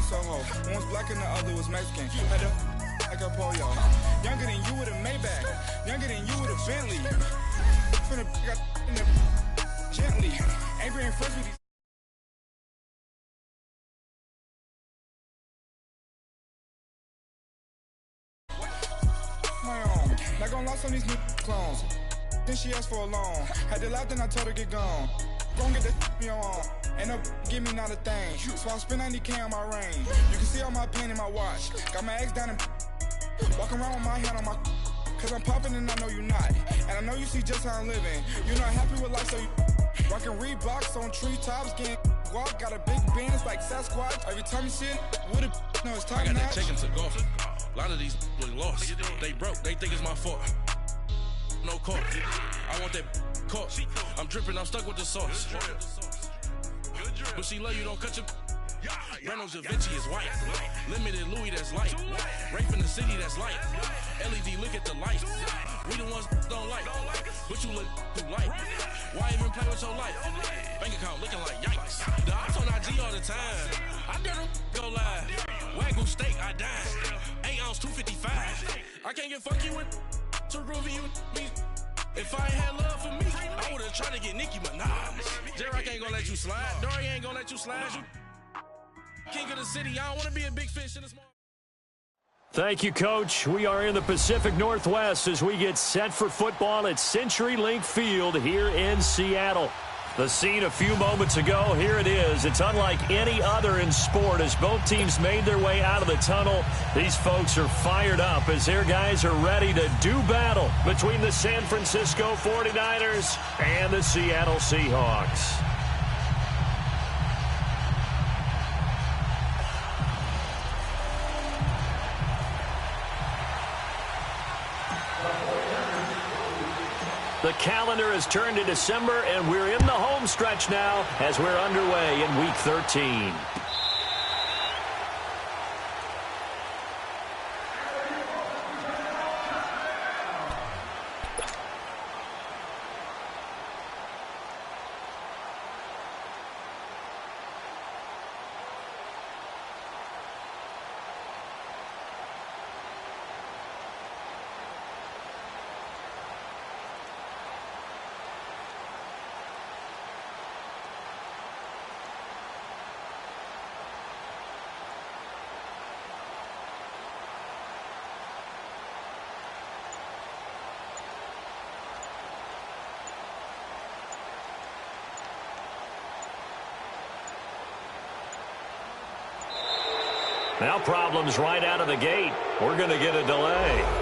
Soho. One was black and the other was Mexican. Had a like a polio. Younger than you with a Maybach. Younger than you with a Bentley. Finna got in the gently. Ain't being friends with these. My own. Not gonna lost on these new clones. Then she asked for a loan. Had to laugh, then I told her get gone. Gon' get that me on. Ain't no give me not a thing. So I spend 90K on my range. You can see all my pain in my watch. Got my ex down and walking around with my hand on my. Cause I'm popping and I know you not. And I know you see just how I'm living. You're not happy with life, so you rockin' Reeboks on treetops, getting walk. Got a big Benz like Sasquatch. Every time you see it, with a no, it's time. I got that chicken to golf. A lot of these was lost. They broke, they think it's my fault. No court. I want that caught. I'm dripping, I'm stuck with the sauce. But she love you, don't cut your. Reynolds Da Vinci is white. Limited Louis, that's light. Rape in the city, that's light. LED, look at the light. We the ones don't like. But you look too light. Why even play with your life? Bank account looking like yikes. The ops on IG all the time. I dare them go live. Wagyu steak, I dine. 8 ounce, 255. I can't get funky with too groovy you me. If I ain't had love for me, I would've tried to get Nicki Minaj. J-Rock ain't gonna let you slide. Dory ain't gonna let you slide. You king of the city. I don't wanna be a big fish in the small. Thank you, Coach. We are in the Pacific Northwest as we get set for football at CenturyLink Field here in Seattle. The scene a few moments ago, here it is. It's unlike any other in sport as both teams made their way out of the tunnel. These folks are fired up as their guys are ready to do battle between the San Francisco 49ers and the Seattle Seahawks. The calendar has turned to December, and we're in the home stretch now as we're underway in Week 13. Now problems right out of the gate. We're going to get a delay.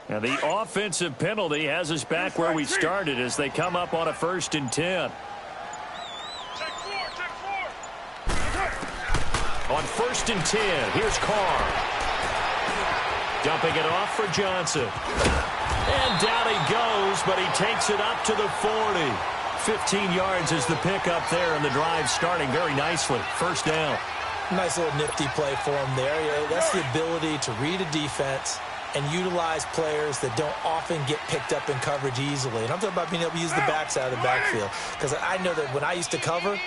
And the offensive penalty has us back where we started as they come up on a 1st and 10. On 1st and 10, here's Carr. Dumping it off for Johnson. And down he goes, but he takes it up to the 40. 15 yards is the pickup there, and the drive starting very nicely. 1st down. Nice little nifty play for him there. Yeah, that's the ability to read a defense and utilize players that don't often get picked up in coverage easily. And I'm talking about being able to use the backs out of the backfield. Because I know that when I used to cover,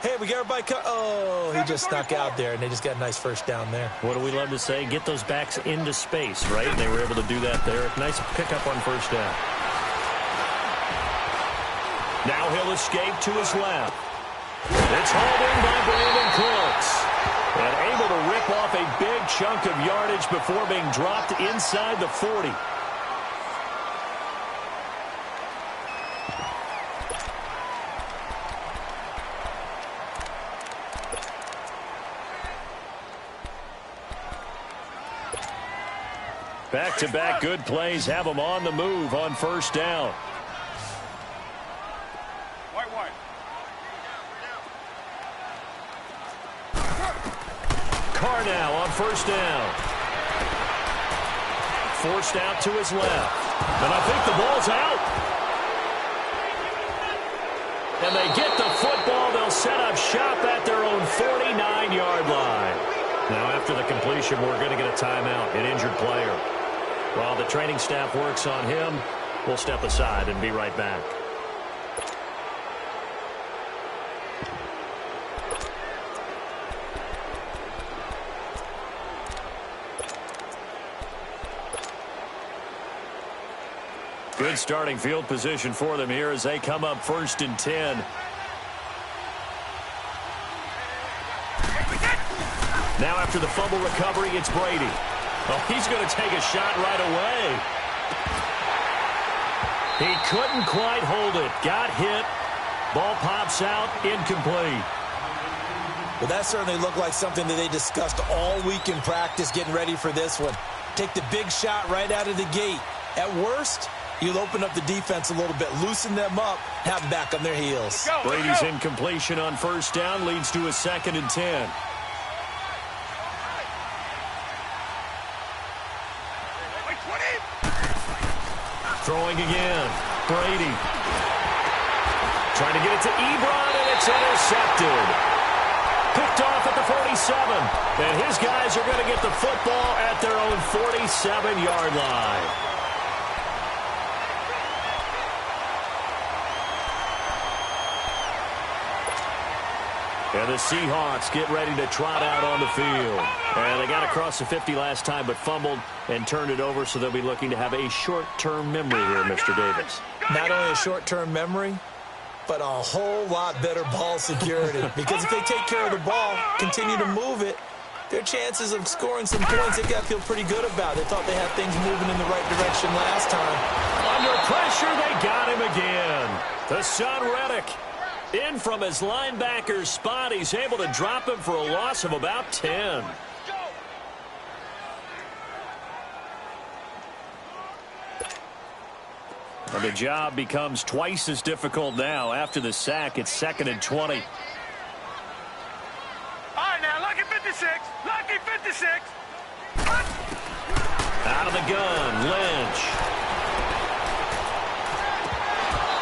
hey, we got everybody oh, he just snuck out there, and they just got a nice 1st down there. What do we love to say? Get those backs into space, right? And they were able to do that there. Nice pickup on 1st down. Now he'll escape to his left. It's hauled in by Brandon Cooks. And able to rip off a big chunk of yardage before being dropped inside the 40. Back-to-back good plays have them on the move on 1st down. Carr now on 1st down. Forced out to his left. And I think the ball's out. And they get the football. They'll set up shop at their own 49-yard line. Now after the completion, we're going to get a timeout, an injured player. While the training staff works on him, we'll step aside and be right back. Good starting field position for them here as they come up 1st and 10. Now after the fumble recovery, it's Brady. Oh, he's going to take a shot right away. He couldn't quite hold it. Got hit. Ball pops out. Incomplete. Well, that certainly looked like something that they discussed all week in practice getting ready for this one. Take the big shot right out of the gate. At worst, you'll open up the defense a little bit, loosen them up, have them back on their heels. Brady's incompletion on 1st down leads to a 2nd and 10. Throwing again. Brady. Trying to get it to Ebron, and it's intercepted. Picked off at the 47. And his guys are going to get the football at their own 47-yard line. And the Seahawks get ready to trot out on the field. And they got across the 50 last time but fumbled and turned it over, so they'll be looking to have a short-term memory here, Mr. Davis. Not only a short-term memory, but a whole lot better ball security. Because if they take care of the ball, continue to move it, their chances of scoring some points, they got to feel pretty good about. They thought they had things moving in the right direction last time. Under pressure, they got him again. The Son Reddick. In from his linebacker spot, he's able to drop him for a loss of about 10. And the job becomes twice as difficult now. After the sack, it's 2nd and 20. All right, now, lucky 56. Lucky 56. Out of the gun, Lynch.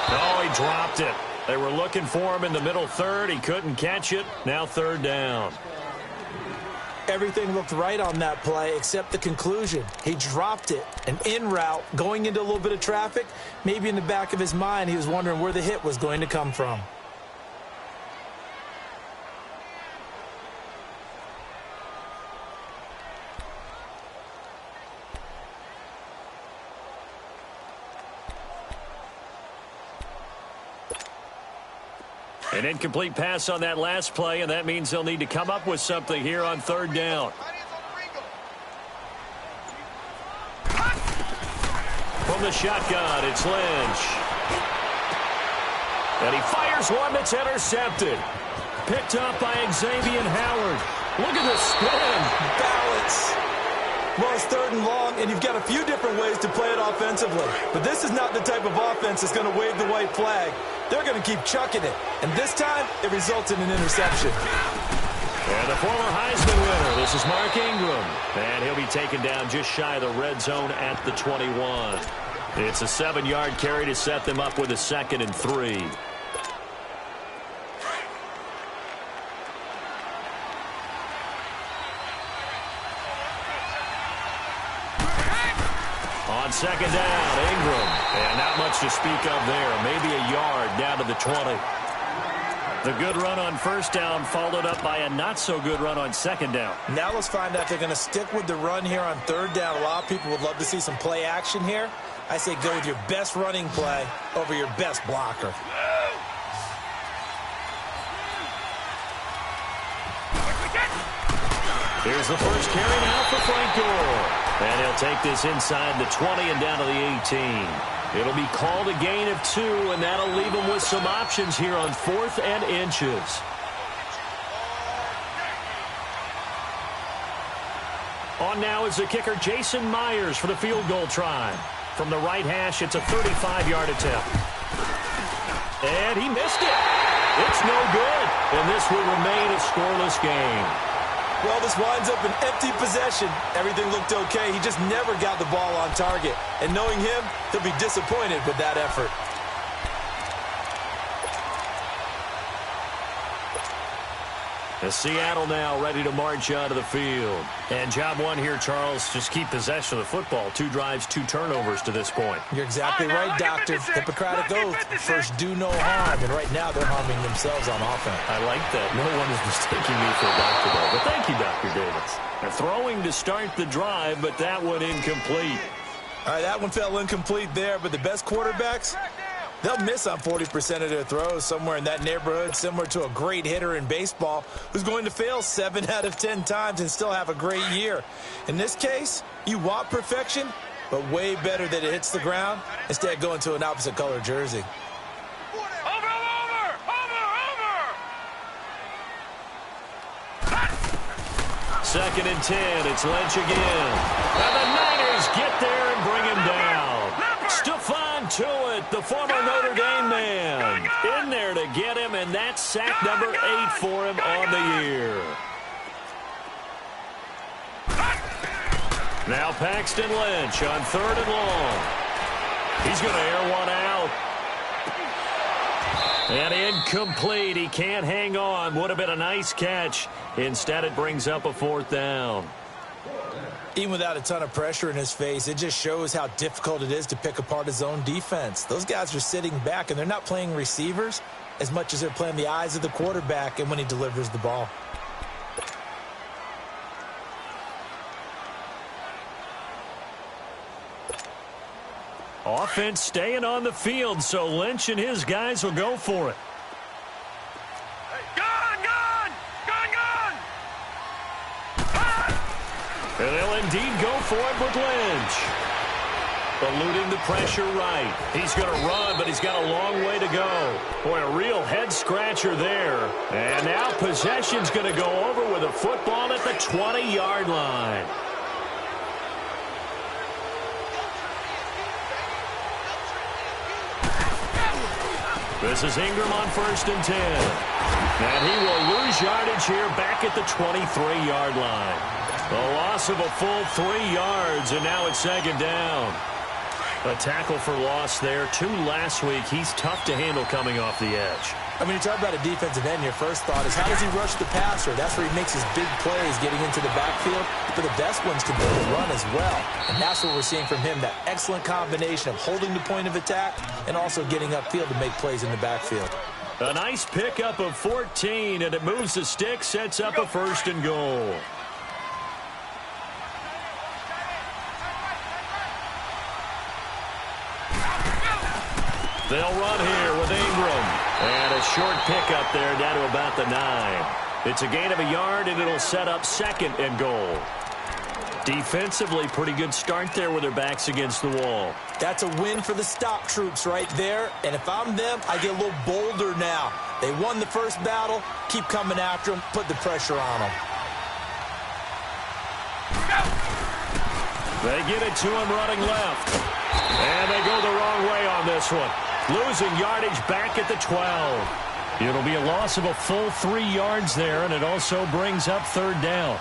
Oh, he dropped it. They were looking for him in the middle 3rd. He couldn't catch it. Now 3rd down. Everything looked right on that play except the conclusion. He dropped it. An in route, going into a little bit of traffic. Maybe in the back of his mind, he was wondering where the hit was going to come from. An incomplete pass on that last play, and that means they'll need to come up with something here on 3rd down. From the shotgun, it's Lynch. And he fires one that's intercepted. Picked up by Xavier Howard. Look at the spin. Balance. Well, it's 3rd and long, and you've got a few different ways to play it offensively. But this is not the type of offense that's going to wave the white flag. They're going to keep chucking it. And this time, it results in an interception. And the former Heisman winner, this is Mark Ingram. And he'll be taken down just shy of the red zone at the 21. It's a 7-yard carry to set them up with a 2nd and 3. On 2nd down, Ingram. And not much to speak of there. Maybe a yard down to the 20. The good run on 1st down followed up by a not-so-good run on 2nd down. Now let's find out if they're going to stick with the run here on 3rd down. A lot of people would love to see some play action here. I say go with your best running play over your best blocker. Here's the first carry now for Frank Gore. And he'll take this inside the 20 and down to the 18. It'll be called a gain of 2, and that'll leave them with some options here on 4th and inches. On now is the kicker Jason Myers for the field goal try. From the right hash, it's a 35-yard attempt. And he missed it. It's no good, and this will remain a scoreless game. Well, this winds up an empty possession. Everything looked okay. He just never got the ball on target. And knowing him, he'll be disappointed with that effort. As Seattle now ready to march onto the field. And job one here, Charles, just keep possession of the football. 2 drives, 2 turnovers to this point. You're exactly right, Doctor. Hippocratic oath. First, do no harm. And right now, they're harming themselves on offense. I like that. No one is mistaking me for a doctor, though. But thank you, Dr. Davis. They're throwing to start the drive, but that one incomplete. All right, that one fell incomplete there, but the best quarterbacks, they'll miss on 40% of their throws, somewhere in that neighborhood, similar to a great hitter in baseball who's going to fail 7 out of 10 times and still have a great year. In this case, you want perfection, but way better that it hits the ground instead of going to an opposite color jersey. Second and 10, it's Lynch again. And the Niners get there and bring him down. Stephon Tuitt, the former Notre Dame man, in there to get him, and that's sack number 8 for him on the year. Now Paxton Lynch on 3rd and long. He's going to air one out. And incomplete. He can't hang on. Would have been a nice catch. Instead, it brings up a 4th down. Even without a ton of pressure in his face, it just shows how difficult it is to pick apart his own defense. Those guys are sitting back, and they're not playing receivers as much as they're playing the eyes of the quarterback and when he delivers the ball. Offense staying on the field, so Lynch and his guys will go for it. And they'll indeed go for it with Lynch. Eluding the pressure right. He's going to run, but he's got a long way to go. Boy, a real head-scratcher there. And now possession's going to go over with a football at the 20-yard line. This is Ingram on 1st and 10. And he will lose yardage here back at the 23-yard line. A loss of a full 3 yards, and now it's 2nd down. A tackle for loss there. 2 last week. He's tough to handle coming off the edge. I mean, you talk about a defensive end, your first thought is how does he rush the passer? That's where he makes his big plays, getting into the backfield. But the best ones can build a run as well. And that's what we're seeing from him, that excellent combination of holding the point of attack and also getting upfield to make plays in the backfield. A nice pickup of 14, and it moves the stick, sets up a 1st and goal. They'll run here with Ingram. And a short pickup there down to about the 9. It's a gain of a yard, and it'll set up 2nd and goal. Defensively, pretty good start there with their backs against the wall. That's a win for the stop troops right there. And if I'm them, I get a little bolder now. They won the first battle. Keep coming after them. Put the pressure on them. They get it to him running left. And they go the wrong way on this one. Losing yardage back at the 12. It'll be a loss of a full 3 yards there, and it also brings up third down.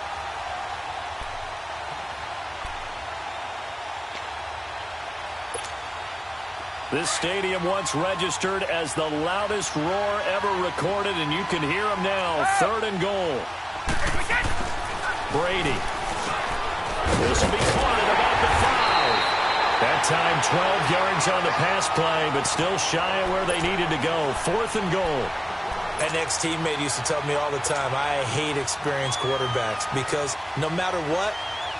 This stadium once registered as the loudest roar ever recorded, and you can hear them now. Third and goal. Brady. This will be caught at about the 5. That time 12 yards on the pass play, but still shy of where they needed to go. Fourth and goal. An ex-teammate used to tell me all the time, I hate experienced quarterbacks because no matter what,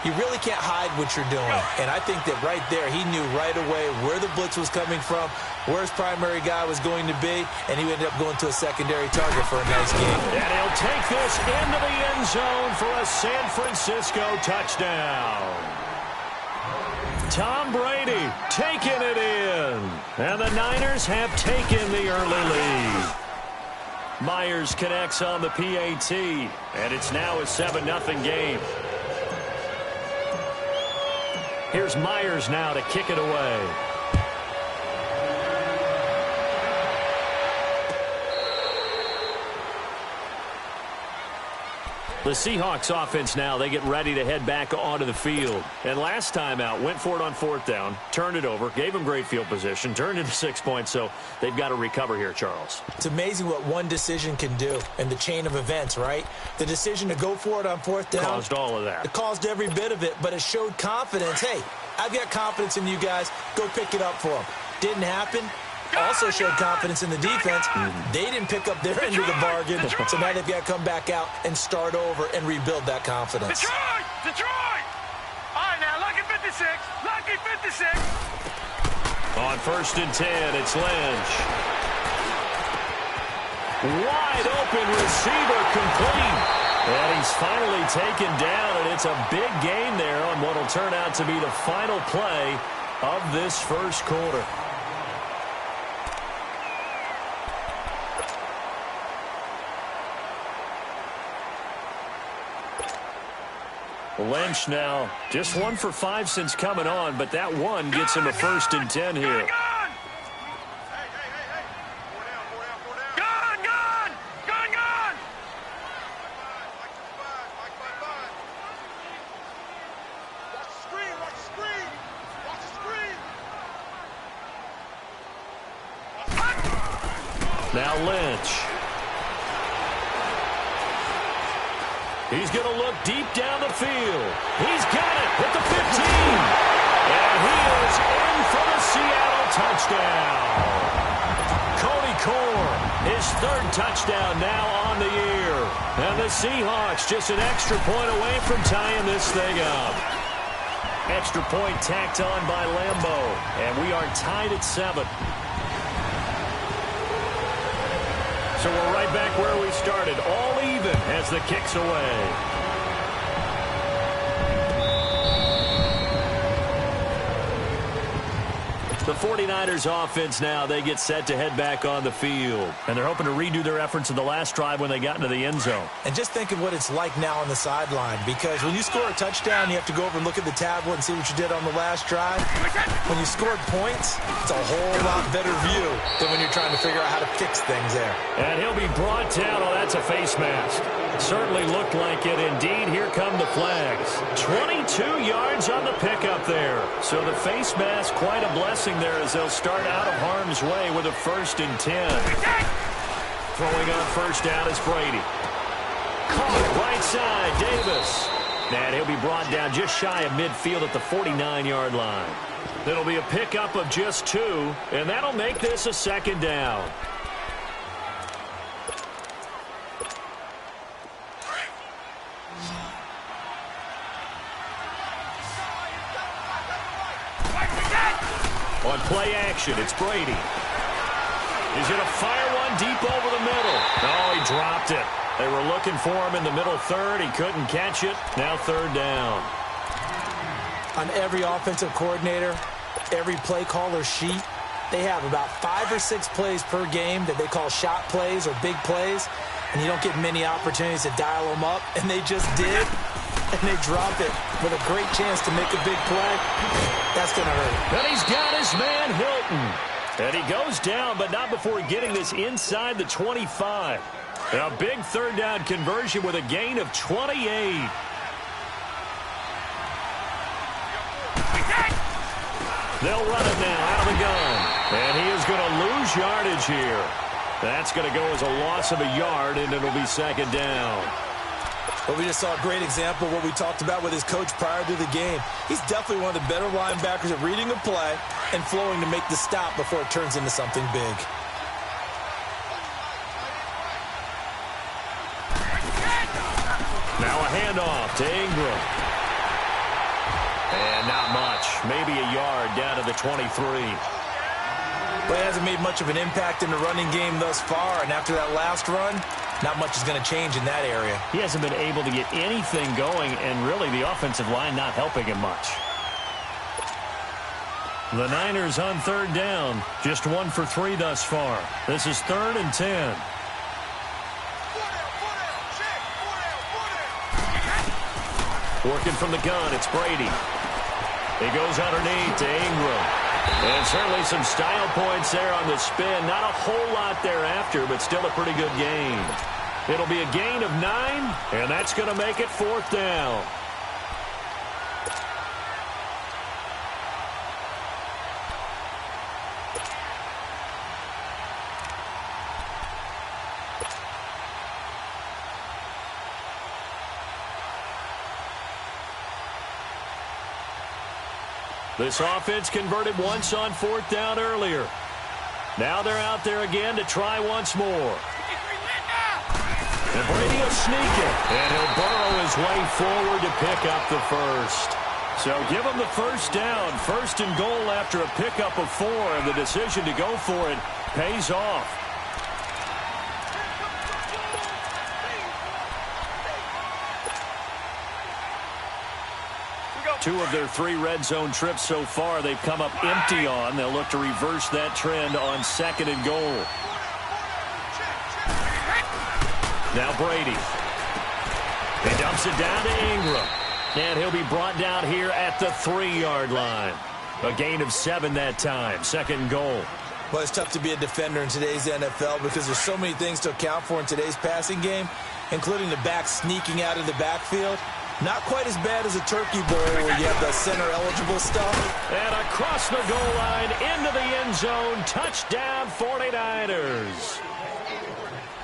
you really can't hide what you're doing. And I think that right there, he knew right away where the blitz was coming from, where his primary guy was going to be, and he ended up going to a secondary target for a nice game. And he'll take this into the end zone for a San Francisco touchdown. Tom Brady taking it in. And the Niners have taken the early lead. Myers connects on the PAT, and it's now a 7-0 game. Here's Myers now to kick it away. The Seahawks offense now, they get ready to head back onto the field. And last time out, went for it on fourth down, turned it over, gave them great field position, turned it to 6 points, so they've got to recover here, Charles. It's amazing what one decision can do in the chain of events, right? The decision to go for it on fourth down. Caused all of that. It caused every bit of it, but it showed confidence. Hey, I've got confidence in you guys. Go pick it up for them. Didn't happen. Also showed confidence in the defense. They didn't pick up their end of the bargain, so now they've got to come back out and start over and rebuild that confidence. Detroit! All right, now, lucky 56. Lucky 56. On first and 10, it's Lynch. Wide open receiver complete. And he's finally taken down, and it's a big gain there on what will turn out to be the final play of this first quarter. Lynch now just 1 for 5 since coming on, but that one gets him a first and 10 here. Now Lynch. He's going to look deep down the field. He's got it at the 15. And he is in for the Seattle touchdown. Cody Core, his third touchdown now on the year. And the Seahawks just an extra point away from tying this thing up. Extra point tacked on by Lambeau. And we are tied at 7. So we're right back where we started, all even as the kick's away. The 49ers offense now, they get set to head back on the field. And they're hoping to redo their efforts in the last drive when they got into the end zone. And just think of what it's like now on the sideline, because when you score a touchdown, you have to go over and look at the tablet and see what you did on the last drive. When you scored points, it's a whole lot better view than when you're trying to figure out how to fix things there. And he'll be brought down. Oh, that's a face mask. Certainly looked like it. Indeed, here come the flags. 22 yards on the pickup there. So the face mask, quite a blessing there as they'll start out of harm's way with a first and 10. Throwing on first down is Brady. Caught right side, Davis. And he'll be brought down just shy of midfield at the 49-yard line. It'll be a pickup of just 2, and that'll make this a second down. On play action, it's Brady. He's going to fire one deep over the middle. Oh, he dropped it. They were looking for him in the middle third. He couldn't catch it. Now third down. On every offensive coordinator, every play caller sheet, they have about 5 or 6 plays per game that they call shot plays or big plays, and you don't get many opportunities to dial them up, and they just did. and they drop it with a great chance to make a big play, that's going to hurt. And he's got his man Hilton. And he goes down, but not before getting this inside the 25. And a big third down conversion with a gain of 28. They'll run it now out of the gun. And he is going to lose yardage here. That's going to go as a loss of a yard, and it'll be second down. Well, we just saw a great example of what we talked about with his coach prior to the game. He's definitely one of the better linebackers at reading a play and flowing to make the stop before it turns into something big. Now a handoff to Ingram. And not much. Maybe a yard down to the 23. But he hasn't made much of an impact in the running game thus far, and after that last run, not much is going to change in that area. He hasn't been able to get anything going, and really the offensive line not helping him much. The Niners on third down. Just 1 for 3 thus far. This is 3rd and 10. Working from the gun, it's Brady. He goes underneath to Ingram. And certainly some style points there on the spin. Not a whole lot thereafter, but still a pretty good gain. It'll be a gain of 9, and that's going to make it 4th down. This offense converted once on 4th down earlier. Now they're out there again to try once more. And Brady will sneak it. And he'll burrow his way forward to pick up the first. So give him the first down. 1st and goal after a pickup of 4. And the decision to go for it pays off. Two of their 3 red zone trips so far they've come up empty on. They'll look to reverse that trend on 2nd and goal. Now Brady. He dumps it down to Ingram. And he'll be brought down here at the 3-yard line. A gain of 7 that time. 2nd and goal. Well, it's tough to be a defender in today's NFL because there's so many things to account for in today's passing game, including the back sneaking out of the backfield. Not quite as bad as a turkey bowl where you have the center-eligible stuff. And across the goal line, into the end zone, touchdown 49ers.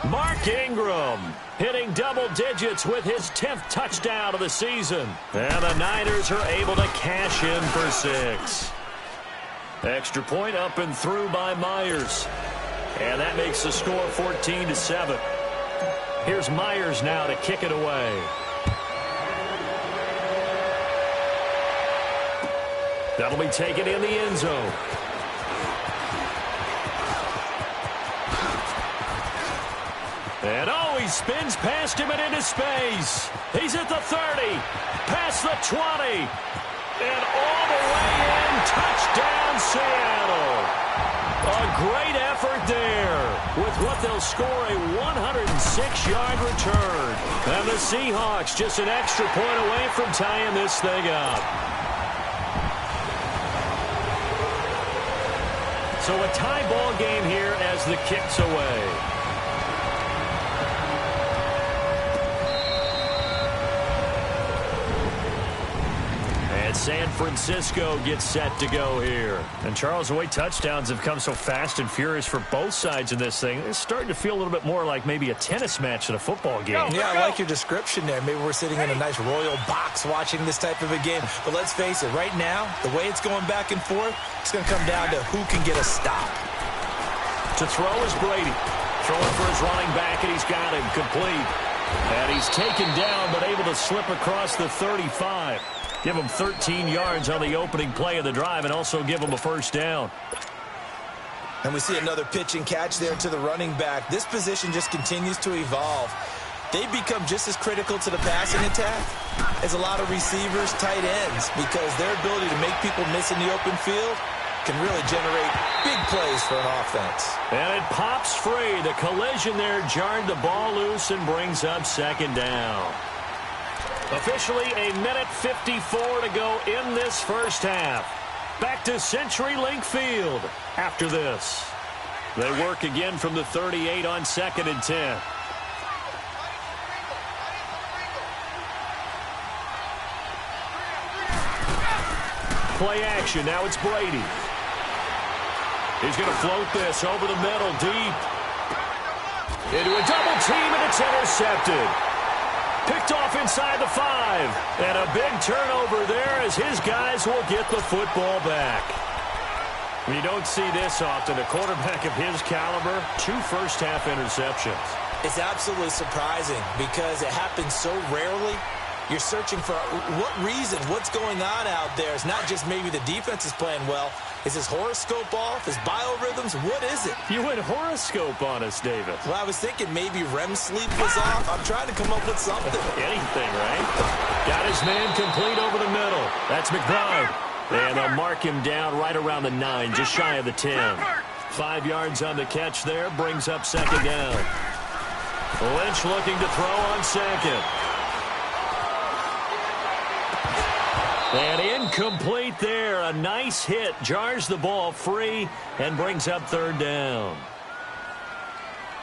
Mark Ingram hitting double digits with his 10th touchdown of the season. And the Niners are able to cash in for 6. Extra point up and through by Myers. And that makes the score 14-7. Here's Myers now to kick it away. That'll be taken in the end zone. And he spins past him and into space. He's at the 30, past the 20, and all the way in. Touchdown, Seattle. A great effort there with what they'll score a 106-yard return. And the Seahawks just an extra point away from tying this thing up. So a tie ball game here as the kick's away. And San Francisco gets set to go here. And Charles, the way touchdowns have come so fast and furious for both sides in this thing, it's starting to feel a little bit more like maybe a tennis match than a football game. Yeah, I like your description there. Maybe we're sitting in a nice royal box watching this type of a game. But let's face it, right now, the way it's going back and forth, it's going to come down to who can get a stop. To throw is Brady. Throwing for his running back, and he's got him complete. And he's taken down, but able to slip across the 35. Give him 13 yards on the opening play of the drive and also give him a first down. And we see another pitch and catch there to the running back. This position just continues to evolve. They become just as critical to the passing attack as a lot of receivers, tight ends, because their ability to make people miss in the open field can really generate big plays for an offense. And it pops free. The collision there jarred the ball loose and brings up second down. Officially a minute 54 to go in this first half. Back to CenturyLink Field after this. They work again from the 38 on 2nd and 10. Play action. Now it's Brady. He's going to float this over the middle deep. Into a double team, and it's intercepted. Picked off inside the 5. And a big turnover there as his guys will get the football back. You don't see this often. A quarterback of his caliber, 2 first-half interceptions. It's absolutely surprising because it happens so rarely. You're searching for what reason, what's going on out there. It's not just maybe the defense is playing well. Is his horoscope off? His biorhythms? What is it? You went horoscope on us, David. Well, I was thinking maybe REM sleep was off. I'm trying to come up with something. Anything, right? Got his man complete over the middle. That's McBride. And they'll mark him down right around the 9, just shy of the 10. 5 yards on the catch there, brings up 2nd down. Lynch looking to throw on 2nd. And incomplete there. A nice hit. Jars the ball free and brings up 3rd down.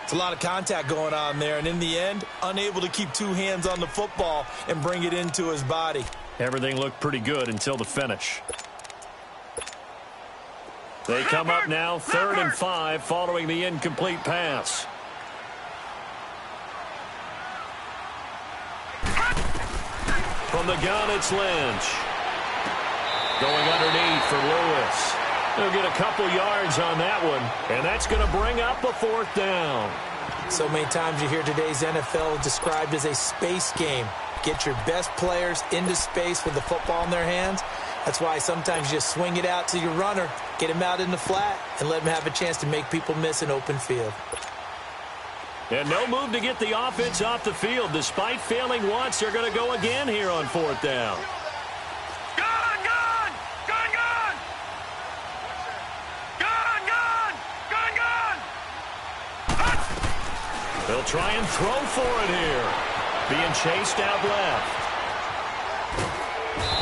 It's a lot of contact going on there. And in the end, unable to keep 2 hands on the football and bring it into his body. Everything looked pretty good until the finish. They come up now 3rd and 5 following the incomplete pass. From the gun, it's Lynch. Going underneath for Lewis. He'll get a couple yards on that one, and that's going to bring up a 4th down. So many times you hear today's NFL described as a space game. Get your best players into space with the football in their hands. That's why sometimes you just swing it out to your runner, get him out in the flat, and let him have a chance to make people miss an open field. And no move to get the offense off the field. Despite failing once, they're going to go again here on 4th down. They'll try and throw for it here. Being chased out left.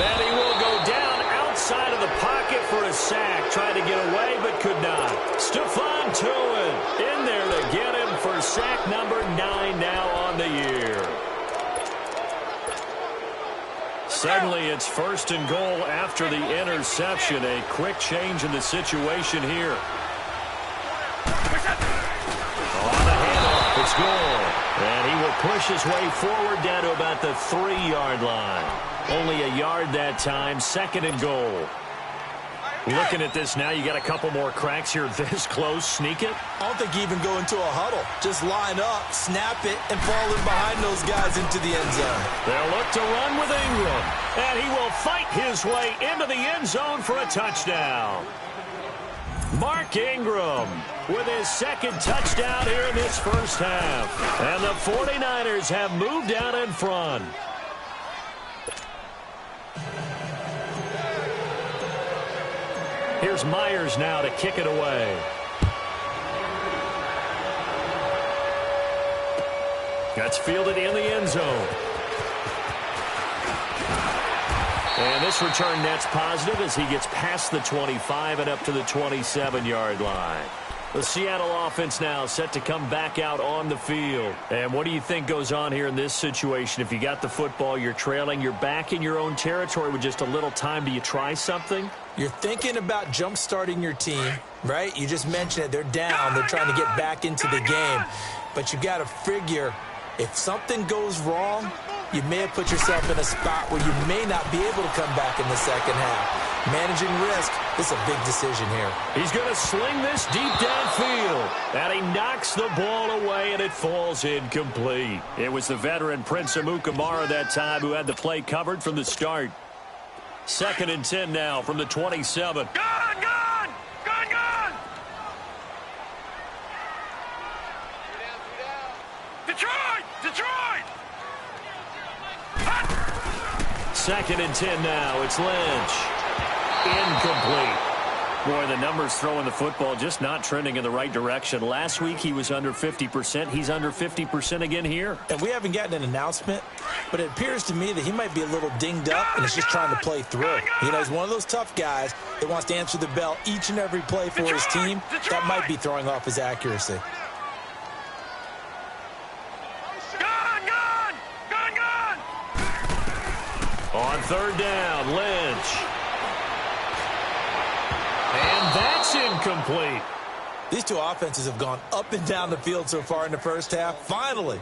And he will go down outside of the pocket for a sack. Tried to get away, but could not. Stephon Tuitt in there to get him for sack number 9 now on the year. Suddenly, it's 1st and goal after the interception. A quick change in the situation here. It's goal. And he will push his way forward down to about the 3-yard line. Only a yard that time. 2nd and goal. Looking at this now, you got a couple more cracks here this close. Sneak it. I don't think you even go into a huddle. Just line up, snap it, and fall in behind those guys into the end zone. They'll look to run with Ingram. And he will fight his way into the end zone for a touchdown. Mark Ingram with his 2nd touchdown here in this first half. And the 49ers have moved out in front. Here's Myers now to kick it away. That's fielded in the end zone. And this return net's positive as he gets past the 25 and up to the 27-yard line. The Seattle offense now set to come back out on the field. And what do you think goes on here in this situation? If you got the football, you're trailing, you're back in your own territory with just a little time. Do you try something? You're thinking about jump-starting your team, right? You just mentioned it. They're down. They're trying to get back into the game. But you got to figure if something goes wrong, you may have put yourself in a spot where you may not be able to come back in the second half. Managing risk is a big decision here. He's going to sling this deep downfield. And he knocks the ball away, and it falls incomplete. It was the veteran Prince Amukamara that time who had the play covered from the start. 2nd and 10 now from the 27. Gun! Gun! Gun! Gun! Detroit! Detroit! 2nd and 10 now. It's Lynch. Incomplete. Boy, the numbers throwing the football just not trending in the right direction. Last week he was under 50%. He's under 50% again here. And we haven't gotten an announcement, but it appears to me that he might be a little dinged up and is just trying to play through. You know, he's one of those tough guys that wants to answer the bell each and every play for his team. That might be throwing off his accuracy. On third down, Lynch. And that's incomplete. These two offenses have gone up and down the field so far in the first half. Finally,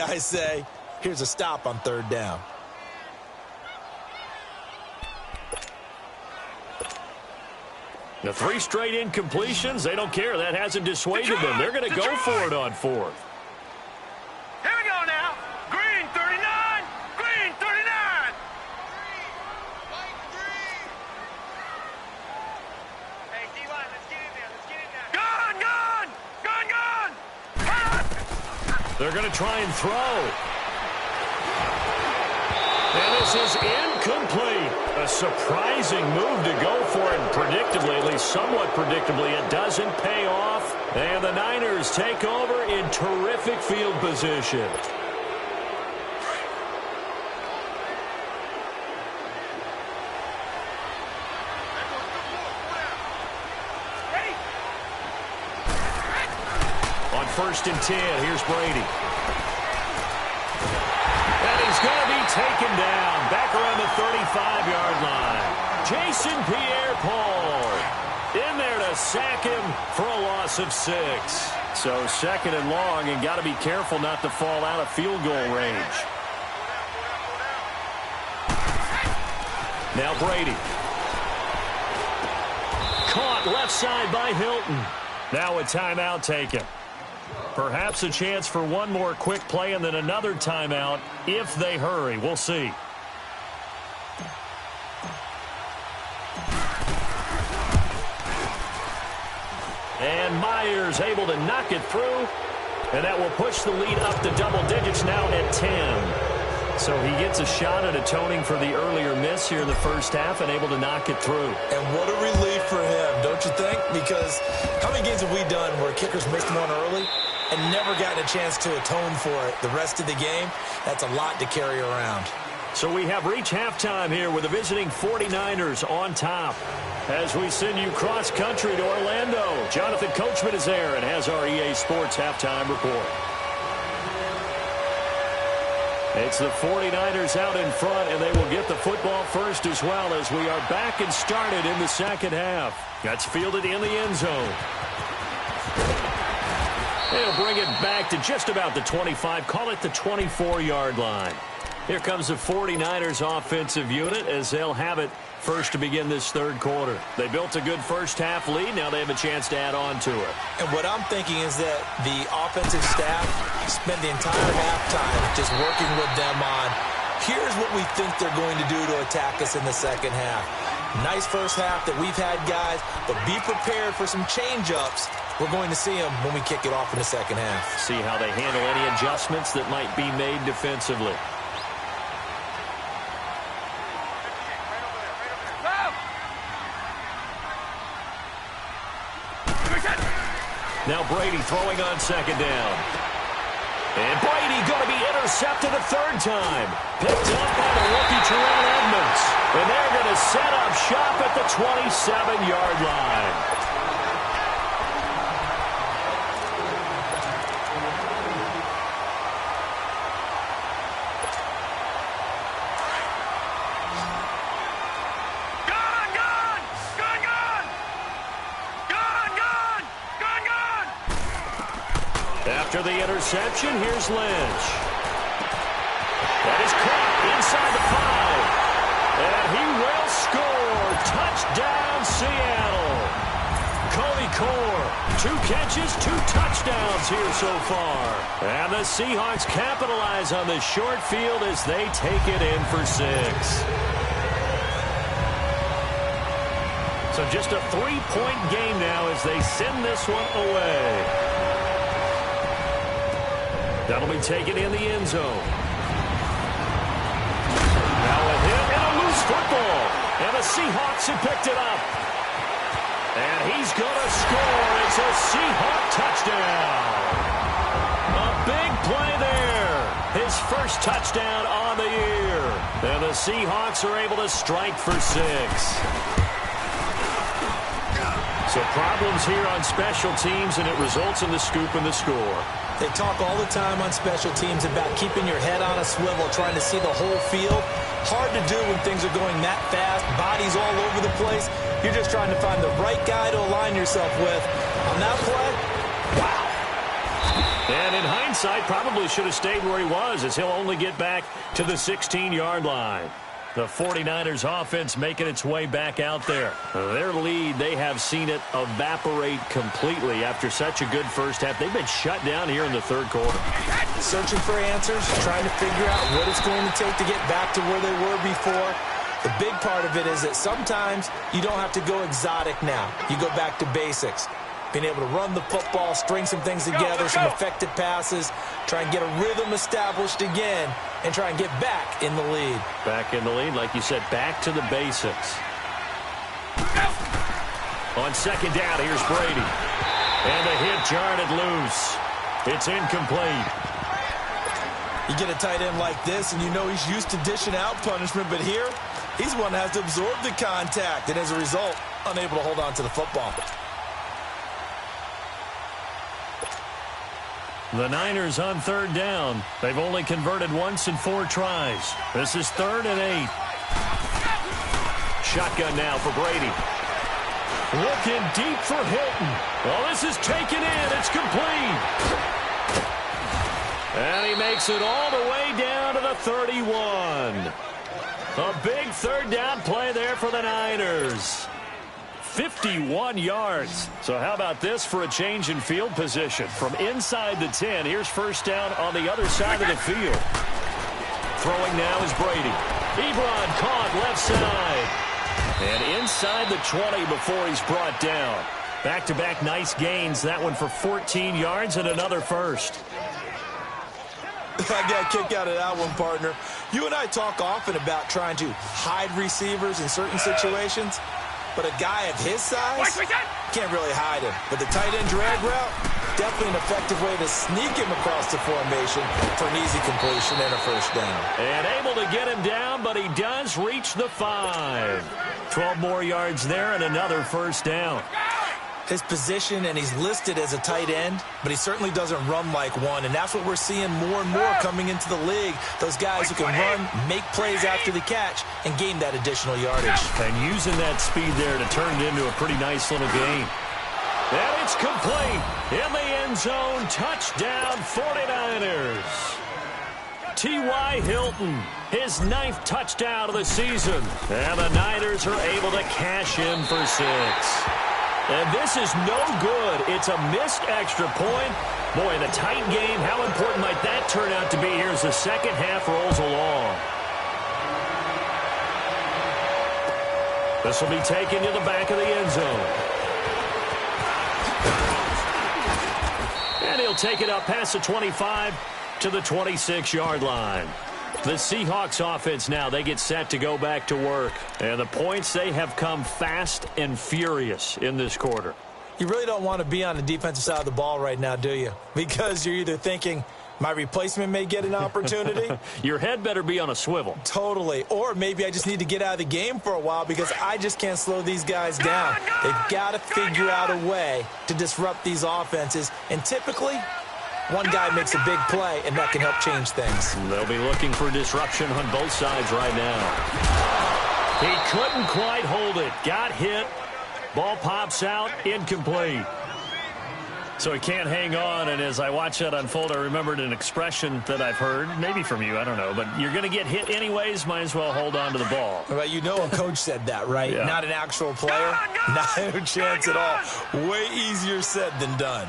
I say, here's a stop on third down. The 3 straight incompletions, they don't care. That hasn't dissuaded them. They're going to go for it on fourth. Here we go now. Green 39. Green 39. Hey, D-line, let's get in there. Let's get in there. Gun, gun. Gun, gun. They're going to try and throw. And this is incomplete. A surprising move to go for it. Predictably, at least somewhat predictably, it doesn't pay off. And the Niners take over in terrific field position. On 1st and 10, here's Brady. And he's going to be taken down back around the 35-yard line. Jason Pierre-Paul in there to sack him for a loss of 6. So 2nd and long, and got to be careful not to fall out of field goal range. Now Brady. Caught left side by Hilton. Now a timeout taken. Perhaps a chance for one more quick play and then another timeout if they hurry. We'll see. And Myers able to knock it through. And that will push the lead up to double digits now at 10. So he gets a shot at atoning for the earlier miss here in the first half and able to knock it through. And what a relief for him, don't you think? Because how many games have we done where kickers missed one early and never gotten a chance to atone for it the rest of the game? That's a lot to carry around. So we have reached halftime here with the visiting 49ers on top. As we send you cross-country to Orlando, Jonathan Coachman is there and has our EA Sports halftime report. It's the 49ers out in front, and they will get the football first as well as we are back and started in the second half. That's fielded in the end zone. They'll bring it back to just about the 25, call it the 24-yard line. Here comes the 49ers offensive unit as they'll have it first to begin this third quarter. They built a good first half lead. Now they have a chance to add on to it. And what I'm thinking is that the offensive staff spent the entire halftime just working with them on, here's what we think they're going to do to attack us in the second half. Nice first half that we've had, guys, but be prepared for some change-ups. We're going to see them when we kick it off in the second half. See how they handle any adjustments that might be made defensively. Now Brady throwing on second down. And Brady going to be intercepted a third time. Picked up by the rookie Terrell Edmonds. And they're going to set up shop at the 27-yard line. After the interception, here's Lynch. That is caught inside the 5. And he will score. Touchdown, Seattle. Cody Core, 2 catches, 2 touchdowns here so far. And the Seahawks capitalize on the short field as they take it in for 6. So just a 3-point game now as they send this one away. That'll be taken in the end zone. Now a hit and a loose football. And the Seahawks have picked it up. And he's going to score. It's a Seahawk touchdown. A big play there. His first touchdown on the year. And the Seahawks are able to strike for 6. So problems here on special teams, and it results in the scoop and the score. They talk all the time on special teams about keeping your head on a swivel, trying to see the whole field. Hard to do when things are going that fast, bodies all over the place. You're just trying to find the right guy to align yourself with. On that play, wow. And in hindsight, probably should have stayed where he was, as he'll only get back to the 16-yard line. The 49ers offense making its way back out there. Their lead, they have seen it evaporate completely after such a good first half. They've been shut down here in the third quarter. Searching for answers, trying to figure out what it's going to take to get back to where they were before. The big part of it is that sometimes you don't have to go exotic now. You go back to basics. Being able to run the football, string some things together, some effective passes, try and get a rhythm established again, and try and get back in the lead. Back in the lead, like you said, back to the basics. On second down, here's Brady. And the hit jarred it loose. It's incomplete. You get a tight end like this, and you know he's used to dishing out punishment, but here, he's one that has to absorb the contact, and as a result, unable to hold on to the football. The Niners on third down. They've only converted once in 4 tries. This is 3rd and 8. Shotgun now for Brady. Looking deep for Hilton. Well, this is taken in. It's complete. And he makes it all the way down to the 31. A big third down play there for the Niners. 51 yards. So how about this for a change in field position? From inside the 10, here's first down on the other side of the field. Throwing now is Brady. Ebron caught left side. And inside the 20 before he's brought down. Back-to-back nice gains. That one for 14 yards and another first. I got a kick out of that one, partner. You and I talk often about trying to hide receivers in certain situations. But a guy of his size can't really hide him. But the tight end drag route, definitely an effective way to sneak him across the formation for an easy completion and a first down. And able to get him down, but he does reach the 5. 12 more yards there and another first down. His position, and he's listed as a tight end, but he certainly doesn't run like one, and that's what we're seeing more and more coming into the league. Those guys who can run, make plays after the catch, and gain that additional yardage. And using that speed there to turn it into a pretty nice little game. And it's complete. In the end zone, touchdown 49ers. T.Y. Hilton, his 9th touchdown of the season. And the Niners are able to cash in for 6. And this is no good. It's a missed extra point. Boy, the tight game, how important might that turn out to be here as the second half rolls along? This will be taken to the back of the end zone. And he'll take it up past the 25 to the 26-yard line. The Seahawks offense now, they get set to go back to work. And the points, they have come fast and furious in this quarter. You really don't want to be on the defensive side of the ball right now, do you? Because you're either thinking, my replacement may get an opportunity. Your head better be on a swivel. Totally. Or maybe I just need to get out of the game for a while because I just can't slow these guys down. They've got to figure out a way to disrupt these offenses. And typically, one guy makes a big play, and that can help change things. They'll be looking for disruption on both sides right now. He couldn't quite hold it. Got hit. Ball pops out. Incomplete. So he can't hang on, and as I watch that unfold, I remembered an expression that I've heard, maybe from you, I don't know, but you're going to get hit anyways, might as well hold on to the ball. Well, you know a coach said that, right? Yeah. Not an actual player. Not a chance at all. Way easier said than done.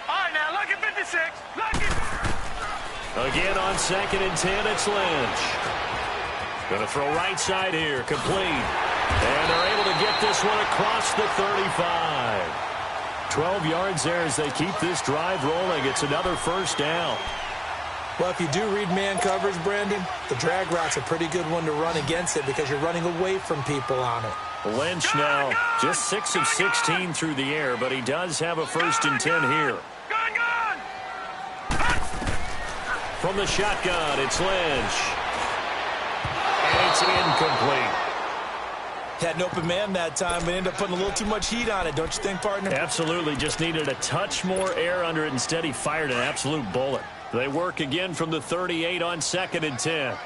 All right, now, look at 56. Look at... Again on 2nd and 10, it's Lynch. Going to throw right side here, complete. And they're able to get this one across the 35. 12 yards there as they keep this drive rolling. It's another first down. Well, if you do read man coverage, Brandon, the drag route's a pretty good one to run against it because you're running away from people on it. Lynch now just 6 of 16 through the air, but he does have a 1st and 10 here. From the shotgun, it's Lynch. And it's incomplete. Had an open man that time, but ended up putting a little too much heat on it, don't you think, partner? Absolutely. Just needed a touch more air under it. Instead, he fired an absolute bullet. They work again from the 38 on 2nd and 10.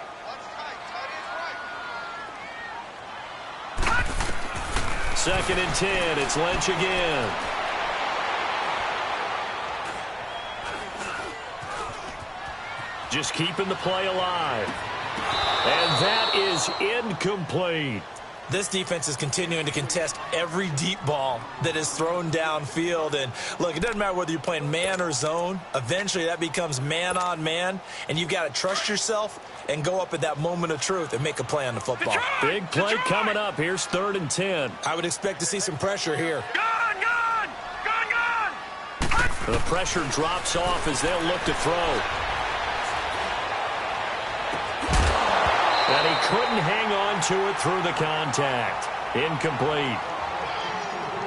Second and 10. It's Lynch again. Just keeping the play alive. And that is incomplete. This defense is continuing to contest every deep ball that is thrown downfield. And, look, it doesn't matter whether you're playing man or zone. Eventually, that becomes man on man. And you've got to trust yourself and go up at that moment of truth and make a play on the football. Big play coming up. Here's 3rd and 10. I would expect to see some pressure here. The pressure drops off as they'll look to throw. And he couldn't hang on to it through the contact. Incomplete.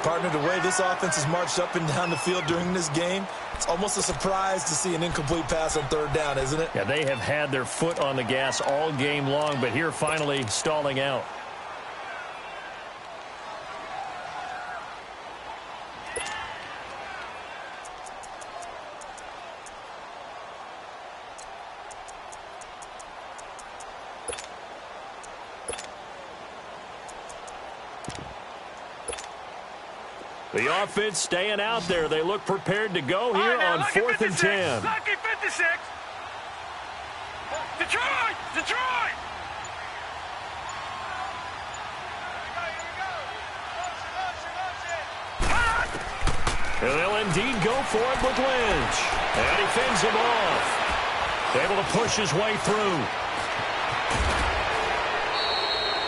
Partner, the way this offense has marched up and down the field during this game, it's almost a surprise to see an incomplete pass on 3rd down, isn't it? Yeah, they have had their foot on the gas all game long, but here finally stalling out. The offense staying out there. They look prepared to go here on 4th and 10. Lucky 56. Detroit! Detroit! And they'll indeed go for it with Lynch. And he fends him off. Able to push his way through.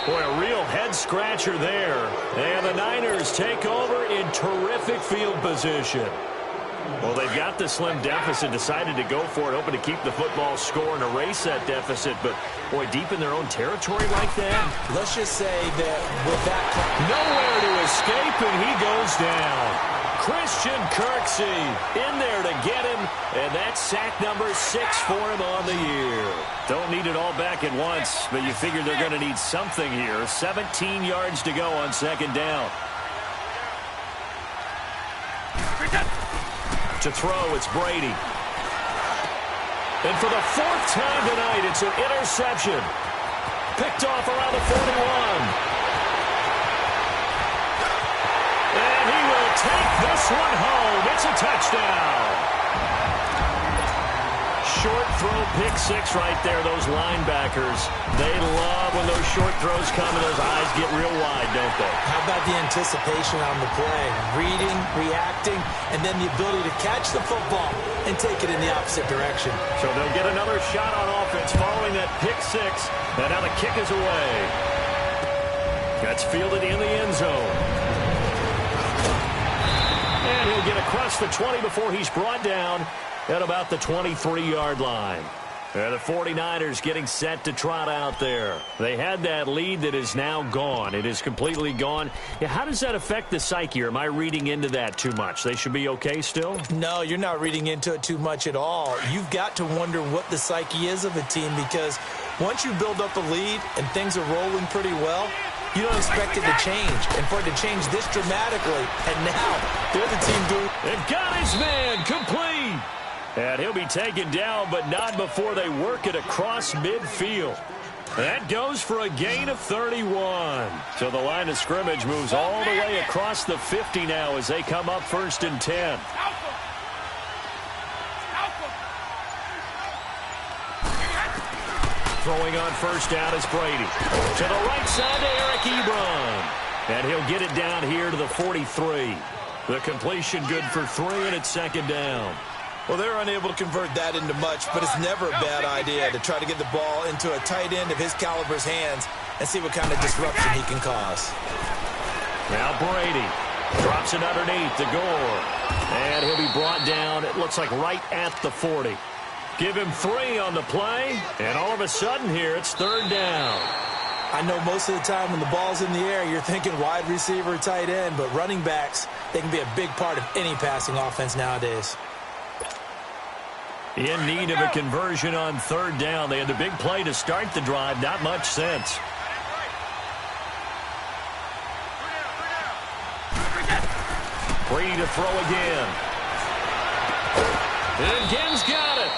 Boy, a real head-scratcher there. And the Niners take over in terrific field position. Well, they've got the slim deficit, decided to go for it, hoping to keep the football score and erase that deficit. But, boy, deep in their own territory like that. Let's just say that with that... Nowhere to escape, and he goes down. Christian Kirksey in there to get him, and that's sack number 6 for him on the year. Don't need it all back at once, but you figure they're going to need something here. 17 yards to go on 2nd down. To throw, it's Brady. And for the 4th time tonight, it's an interception. Picked off around the 41. And he will take this one home. It's a touchdown. Short throw, pick 6 right there. Those linebackers, they love when those short throws come and those eyes get real wide, don't they? How about the anticipation on the play? Reading, reacting, and then the ability to catch the football and take it in the opposite direction. So they'll get another shot on offense following that pick 6. And now the kick is away. That's fielded in the end zone. And he'll get across the 20 before he's brought down at about the 23-yard line. And the 49ers getting set to trot out there. They had that lead that is now gone. It is completely gone. Yeah, how does that affect the psyche? Or am I reading into that too much? They should be okay still? No, you're not reading into it too much at all. You've got to wonder what the psyche is of a team, because once you build up a lead and things are rolling pretty well, you don't expect it to change. And for it to change this dramatically, and now they're the team doing... They've got his man complete. And he'll be taken down, but not before they work it across midfield. That goes for a gain of 31. So the line of scrimmage moves all the way across the 50 now as they come up 1st and 10. Throwing on 1st down is Brady. To the right side to Eric Ebron. And he'll get it down here to the 43. The completion good for 3, and it's 2nd down. Well, they're unable to convert that into much, but it's never a bad idea to try to get the ball into a tight end of his caliber's hands and see what kind of disruption he can cause. Now Brady drops it underneath to Gore. And he'll be brought down, it looks like right at the 40. Give him 3 on the play, and all of a sudden here it's 3rd down. I know most of the time when the ball's in the air, you're thinking wide receiver, tight end, but running backs, they can be a big part of any passing offense nowadays. In need of a conversion on third down. They had the big play to start the drive. Not much sense. Brady to throw again. And again's got it.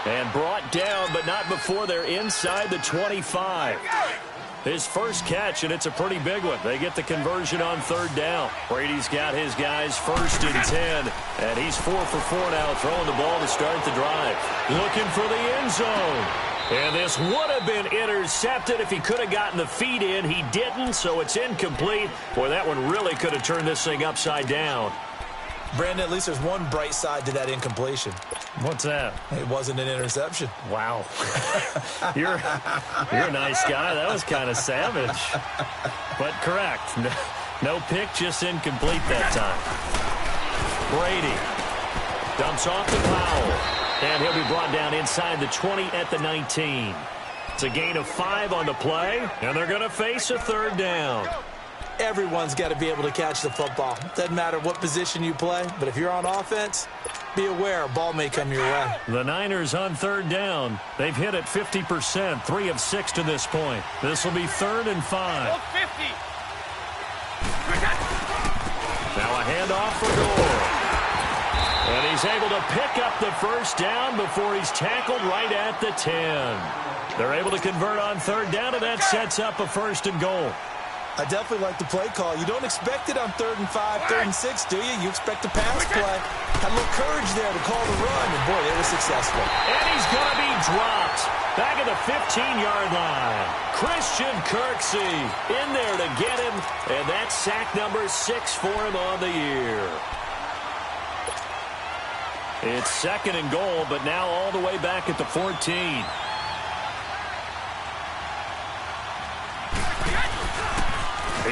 And brought down, but not before they're inside the 25. His first catch, and it's a pretty big one. They get the conversion on third down. Brady's got his guys first and 10, and he's 4 for 4 now, throwing the ball to start the drive. Looking for the end zone. And this would have been intercepted if he could have gotten the feet in. He didn't, so it's incomplete. Boy, that one really could have turned this thing upside down. Brandon, at least there's one bright side to that incompletion. What's that? It wasn't an interception. Wow. You're a nice guy. That was kind of savage. But correct. No pick, just incomplete that time. Brady dumps off to Powell. And he'll be brought down inside the 20 at the 19. It's a gain of 5 on the play, and they're going to face a third down. Everyone's got to be able to catch the football. Doesn't matter what position you play, but if you're on offense, be aware a ball may come your way. The Niners on third down. They've hit it 50%, 3 of 6 to this point. This will be 3rd and 5. 50. Now a handoff for Gore. And he's able to pick up the first down before he's tackled right at the 10. They're able to convert on third down, and that sets up a 1st and goal. I definitely like the play call. You don't expect it on 3rd and 5, 3rd and 6, do you? You expect a pass play. Had a little courage there to call the run, and boy, they were successful. And he's going to be dropped back at the 15-yard line. Christian Kirksey in there to get him, and that's sack number 6 for him on the year. It's 2nd and goal, but now all the way back at the 14.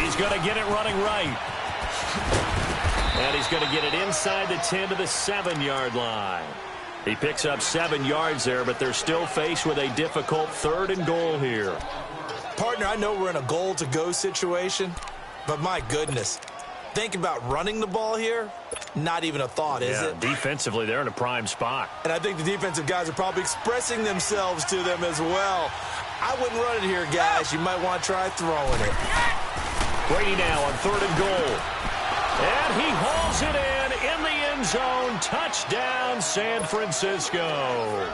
He's going to get it running right. And he's going to get it inside the 10 to the 7-yard line. He picks up 7 yards there, but they're still faced with a difficult 3rd and goal here. Partner, I know we're in a goal-to-go situation, but my goodness. Think about running the ball here. Not even a thought, is it? Defensively, they're in a prime spot. And I think the defensive guys are probably expressing themselves to them as well. I wouldn't run it here, guys. You might want to try throwing it. Brady now on 3rd and goal. And he hauls it in the end zone. Touchdown, San Francisco.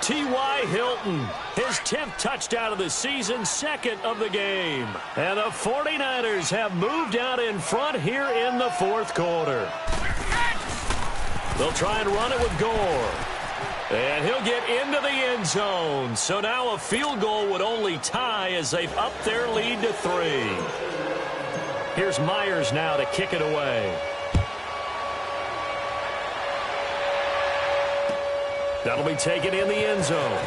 T.Y. Hilton, his 10th touchdown of the season, 2nd of the game. And the 49ers have moved out in front here in the 4th quarter. They'll try and run it with Gore. And he'll get into the end zone. So now a field goal would only tie as they've upped their lead to 3. Here's Myers now to kick it away. That'll be taken in the end zone.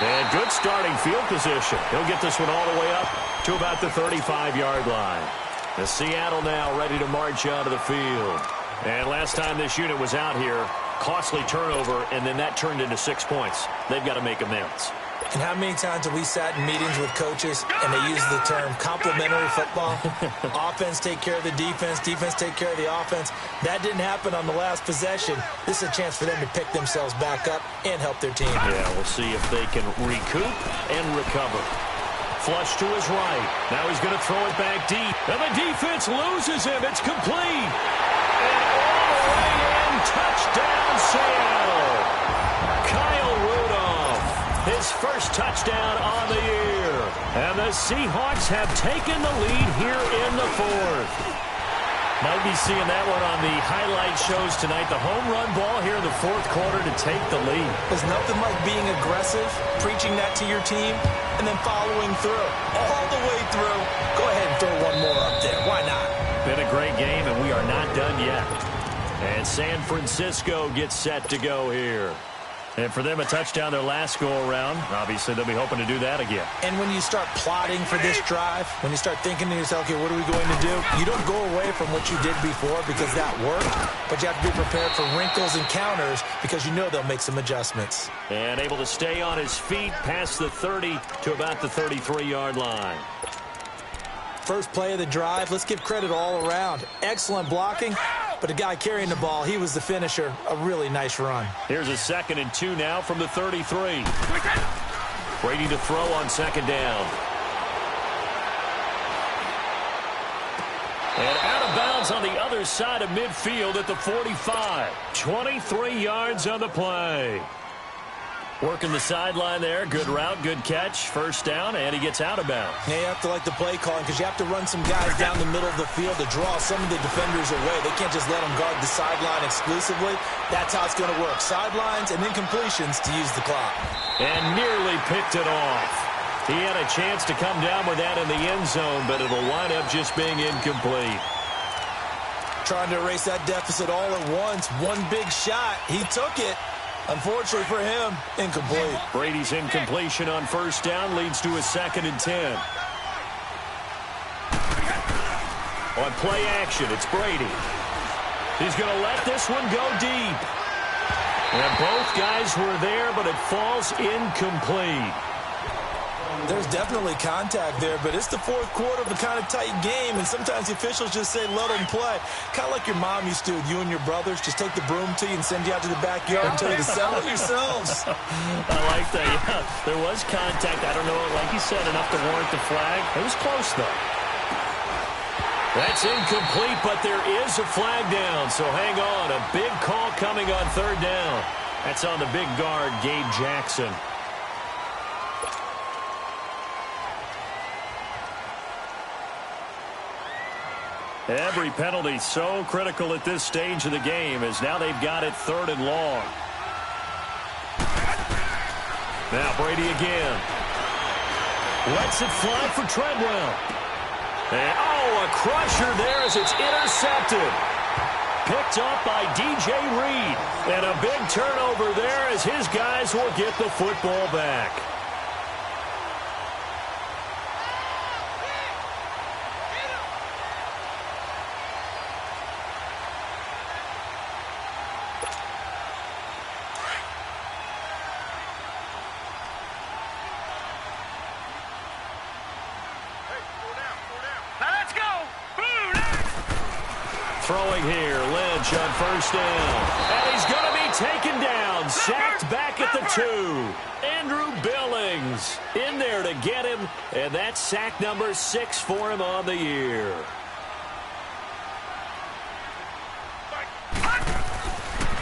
And good starting field position. He'll get this one all the way up to about the 35-yard line. The Seattle now ready to march onto the field. And last time this unit was out here, costly turnover, and then that turned into 6 points. They've got to make amends. And how many times have we sat in meetings with coaches and they use the term complementary football? Offense take care of the defense, defense take care of the offense. That didn't happen on the last possession. This is a chance for them to pick themselves back up and help their team. Yeah, we'll see if they can recoup and recover. Flush to his right. Now he's going to throw it back deep. And the defense loses him. It's complete. And all the way in. Touchdown, Seattle. Kyle Rudolph, his first touchdown on the year. And the Seahawks have taken the lead here in the 4th. Might be seeing that one on the highlight shows tonight. The home run ball here in the 4th quarter to take the lead. There's nothing like being aggressive, preaching that to your team, and then following through. All the way through. Go ahead and throw one more up there. Why not? Been a great game, and we are not done yet. And San Francisco gets set to go here. And for them, a touchdown their last go-around. Obviously, they'll be hoping to do that again. And when you start plotting for this drive, when you start thinking to yourself, okay, what are we going to do? You don't go away from what you did before because that worked, but you have to be prepared for wrinkles and counters because you know they'll make some adjustments. And able to stay on his feet past the 30 to about the 33-yard line. First play of the drive, let's give credit all around. Excellent blocking, but the guy carrying the ball, he was the finisher. A really nice run. Here's a 2nd and 2 now from the 33. Brady to throw on 2nd down. And out of bounds on the other side of midfield at the 45. 23 yards on the play. Working the sideline there. Good route, good catch. First down, and he gets out of bounds. Yeah, you have to like the play calling because you have to run some guys down the middle of the field to draw some of the defenders away. They can't just let them guard the sideline exclusively. That's how it's going to work. Sidelines and then completions to use the clock. And nearly picked it off. He had a chance to come down with that in the end zone, but it'll wind up just being incomplete. Trying to erase that deficit all at once. One big shot. He took it. Unfortunately for him, incomplete. Brady's incompletion on first down leads to a 2nd and 10. On play action, it's Brady. He's going to let this one go deep. And both guys were there, but it falls incomplete. There's definitely contact there, but it's the fourth quarter of a kind of tight game, and sometimes the officials just say, let them play. Kind of like your mom used to with you and your brothers. Just take the broom to you and send you out to the backyard and tell you to settle it yourselves. I like that, yeah. There was contact. I don't know, like you said, enough to warrant the flag. It was close, though. That's incomplete, but there is a flag down, so hang on. A big call coming on 3rd down. That's on the big guard, Gabe Jackson. Every penalty so critical at this stage of the game as now they've got it 3rd and long. Now Brady again. Lets it fly for Treadwell. And, a crusher there as it's intercepted. Picked up by DJ Reed. And a big turnover there as his guys will get the football back. Throwing here, Lynch on first down. And he's going to be taken down, sacked back at the 2. Andrew Billings in there to get him, and that's sack number 6 for him on the year.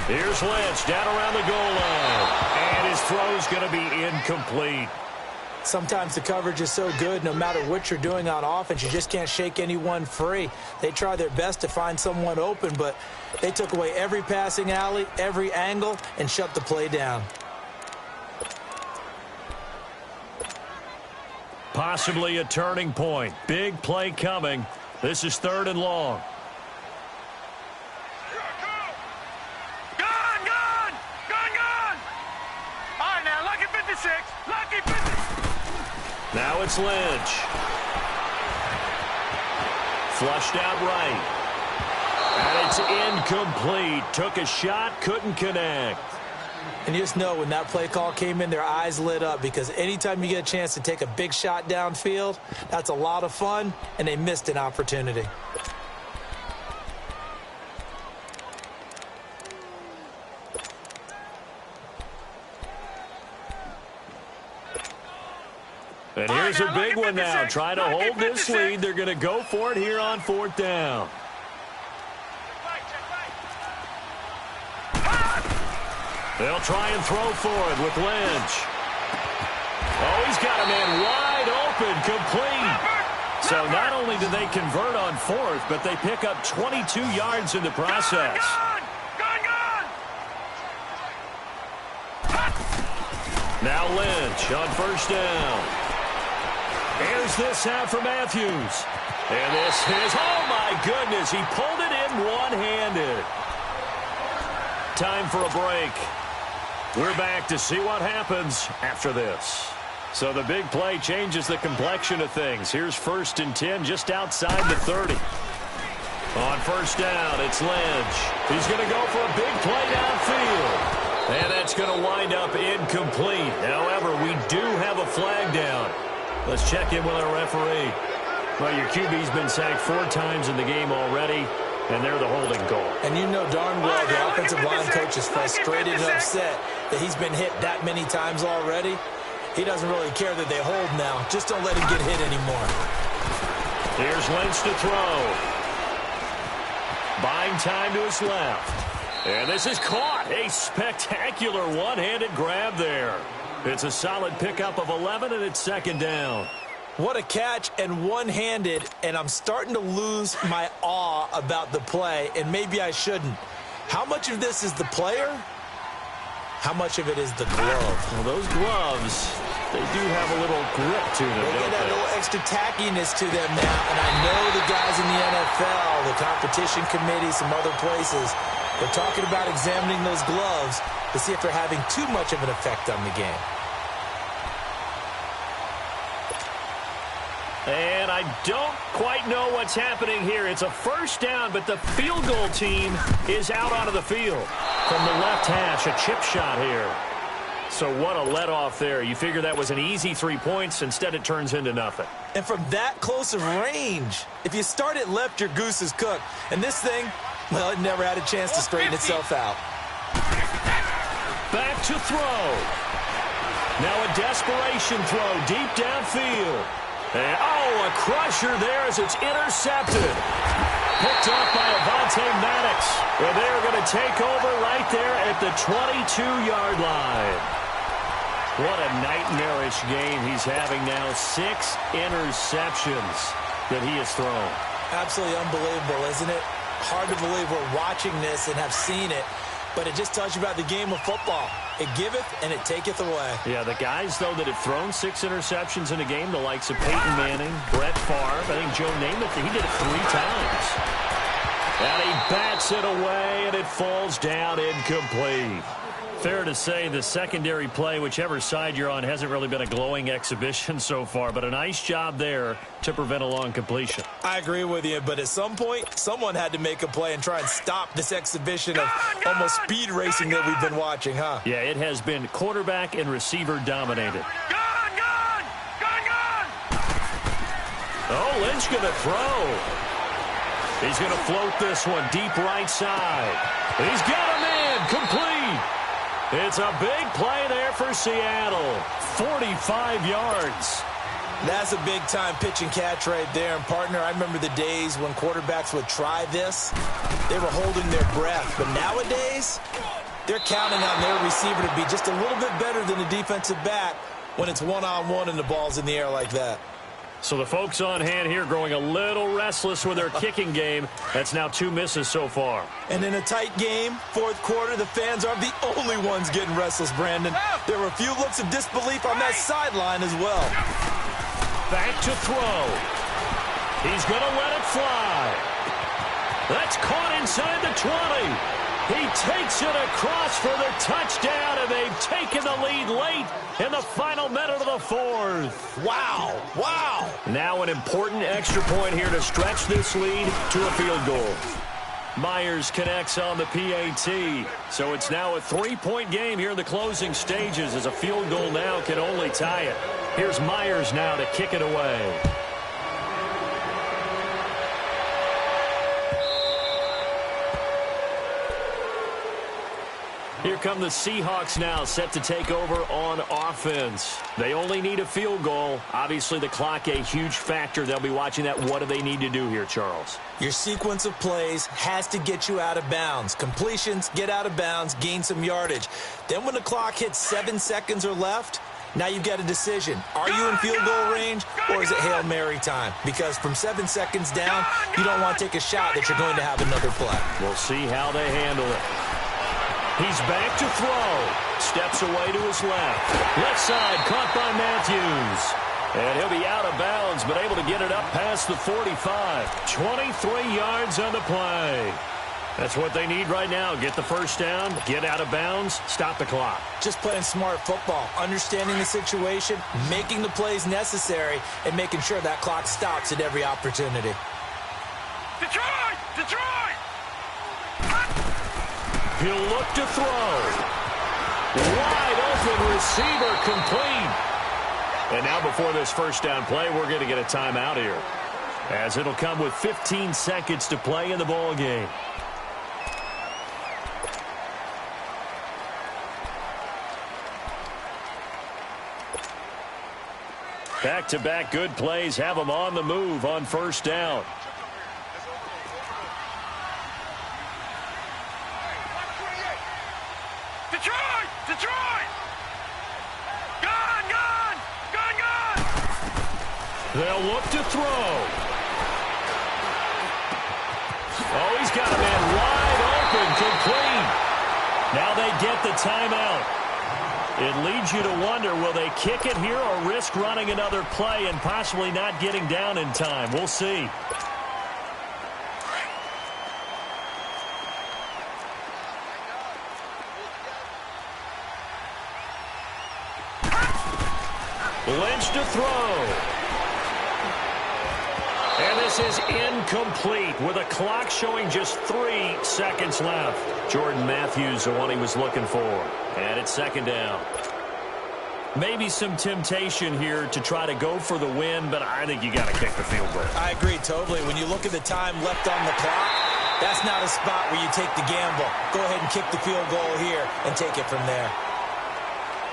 Here's Lynch down around the goal line, and his throw's going to be incomplete. Sometimes the coverage is so good, no matter what you're doing on offense, you just can't shake anyone free. They try their best to find someone open, but they took away every passing alley, every angle, and shut the play down. Possibly a turning point. Big play coming. This is 3rd and long. Gone! All right, now, lucky 56. Lucky 56. Now it's Lynch. Flushed out right. And it's incomplete. Took a shot, couldn't connect. And you just know when that play call came in, their eyes lit up because anytime you get a chance to take a big shot downfield, that's a lot of fun, and they missed an opportunity. And here's a big one now. Trying to hold this lead. They're going to go for it here on 4th down. They'll try and throw for it with Lynch. Oh, he's got a man wide open, complete. So not only do they convert on 4th, but they pick up 22 yards in the process. Now Lynch on first down. Here's this out for Matthews. And this is, oh my goodness, he pulled it in one-handed. Time for a break. We're back to see what happens after this. So the big play changes the complexion of things. Here's 1st and 10 just outside the 30. On first down, it's Lynch. He's going to go for a big play downfield. And that's going to wind up incomplete. However, we do have a flag down. Let's check in with our referee. Well, your QB's been sacked 4 times in the game already, and they're the holding call. And you know darn well the offensive line coach is frustrated and upset that he's been hit that many times already. He doesn't really care that they hold now. Just don't let him get hit anymore. Here's Lynch to throw. Buying time to his left. And this is caught. A spectacular one-handed grab there. It's a solid pickup of 11, and it's 2nd down. What a catch and one-handed, and I'm starting to lose my awe about the play, and maybe I shouldn't. How much of this is the player? How much of it is the glove? Well, those gloves, they do have a little grip to them, They don't get that they? little extra tackiness to them now, and I know the guys in the NFL, the competition committee, some other places, they're talking about examining those gloves to see if they're having too much of an effect on the game. And I don't quite know what's happening here. It's a first down, but the field goal team is out onto the field. From the left hash, a chip shot here. So what a let-off there. You figure that was an easy 3 points. Instead, it turns into nothing. And from that close of range, if you start it left, your goose is cooked. And this thing, well, it never had a chance to straighten itself out. Back to throw. Now a desperation throw deep downfield. And, a crusher there as it's intercepted. Picked off by Avonte Maddox. And they're going to take over right there at the 22-yard line. What a nightmarish game he's having now. 6 interceptions that he has thrown. Absolutely unbelievable, isn't it? Hard to believe we're watching this and have seen it, but it just tells you about the game of football. It giveth and it taketh away. Yeah, the guys, though, that have thrown 6 interceptions in a game, the likes of Peyton Manning, Brett Favre, I think Joe Namath, he did it 3 times. And he bats it away, and it falls down incomplete. Fair to say the secondary play, whichever side you're on, hasn't really been a glowing exhibition so far, but a nice job there to prevent a long completion. I agree with you, but at some point, someone had to make a play and try and stop this exhibition of almost speed racing that we've been watching, huh? Yeah, it has been quarterback and receiver dominated. Gone, gone! Gone, gone! Oh, Lynch going to throw. He's going to float this one deep right side. He's got him in, complete. It's a big play there for Seattle. 45 yards. That's a big-time pitch and catch right there. And, partner, I remember the days when quarterbacks would try this. They were holding their breath. But nowadays, they're counting on their receiver to be just a little bit better than the defensive back when it's one-on-one and the ball's in the air like that. So the folks on hand here growing a little restless with their kicking game. That's now 2 misses so far. And in a tight game, 4th quarter, the fans aren't the only ones getting restless, Brandon. There were a few looks of disbelief on that sideline as well. Back to throw. He's going to let it fly. That's caught inside the 20. He takes it across for the touchdown, and they've taken the lead late in the final minute of the 4th. Wow, wow. Now an important extra point here to stretch this lead to a field goal. Myers connects on the PAT. So it's now a 3-point game here in the closing stages, as a field goal now can only tie it. Here's Myers now to kick it away. Here come the Seahawks now, set to take over on offense. They only need a field goal. Obviously, the clock a huge factor. They'll be watching that. What do they need to do here, Charles? Your sequence of plays has to get you out of bounds. Completions, get out of bounds, gain some yardage. Then when the clock hits 7 seconds or left, now you've got a decision. Are you in field goal range, or is it Hail Mary time? Because from 7 seconds down, you don't want to take a shot that you're going to have another play. We'll see how they handle it. He's back to throw. Steps away to his left. Left side caught by Matthews. And he'll be out of bounds, but able to get it up past the 45. 23 yards on the play. That's what they need right now. Get the first down, get out of bounds, stop the clock. Just playing smart football, understanding the situation, making the plays necessary, and making sure that clock stops at every opportunity. Detroit! Detroit! He'll look to throw. Wide open receiver complete. And now before this first down play, we're going to get a timeout here, as it'll come with 15 seconds to play in the ball game. Back-to-back good plays have them on the move on first down. Detroit! Detroit! Gone! Gone! Gone! Gone! They'll look to throw. Oh, he's got a man wide open, complete. Now they get the timeout. It leads you to wonder, will they kick it here or risk running another play and possibly not getting down in time? We'll see. Lynch to throw. And this is incomplete with a clock showing just 3 seconds left. Jordan Matthews, the one he was looking for. And it's second down. Maybe some temptation here to try to go for the win, but I think you got to kick the field goal. I agree totally. When you look at the time left on the clock, that's not a spot where you take the gamble. Go ahead and kick the field goal here and take it from there.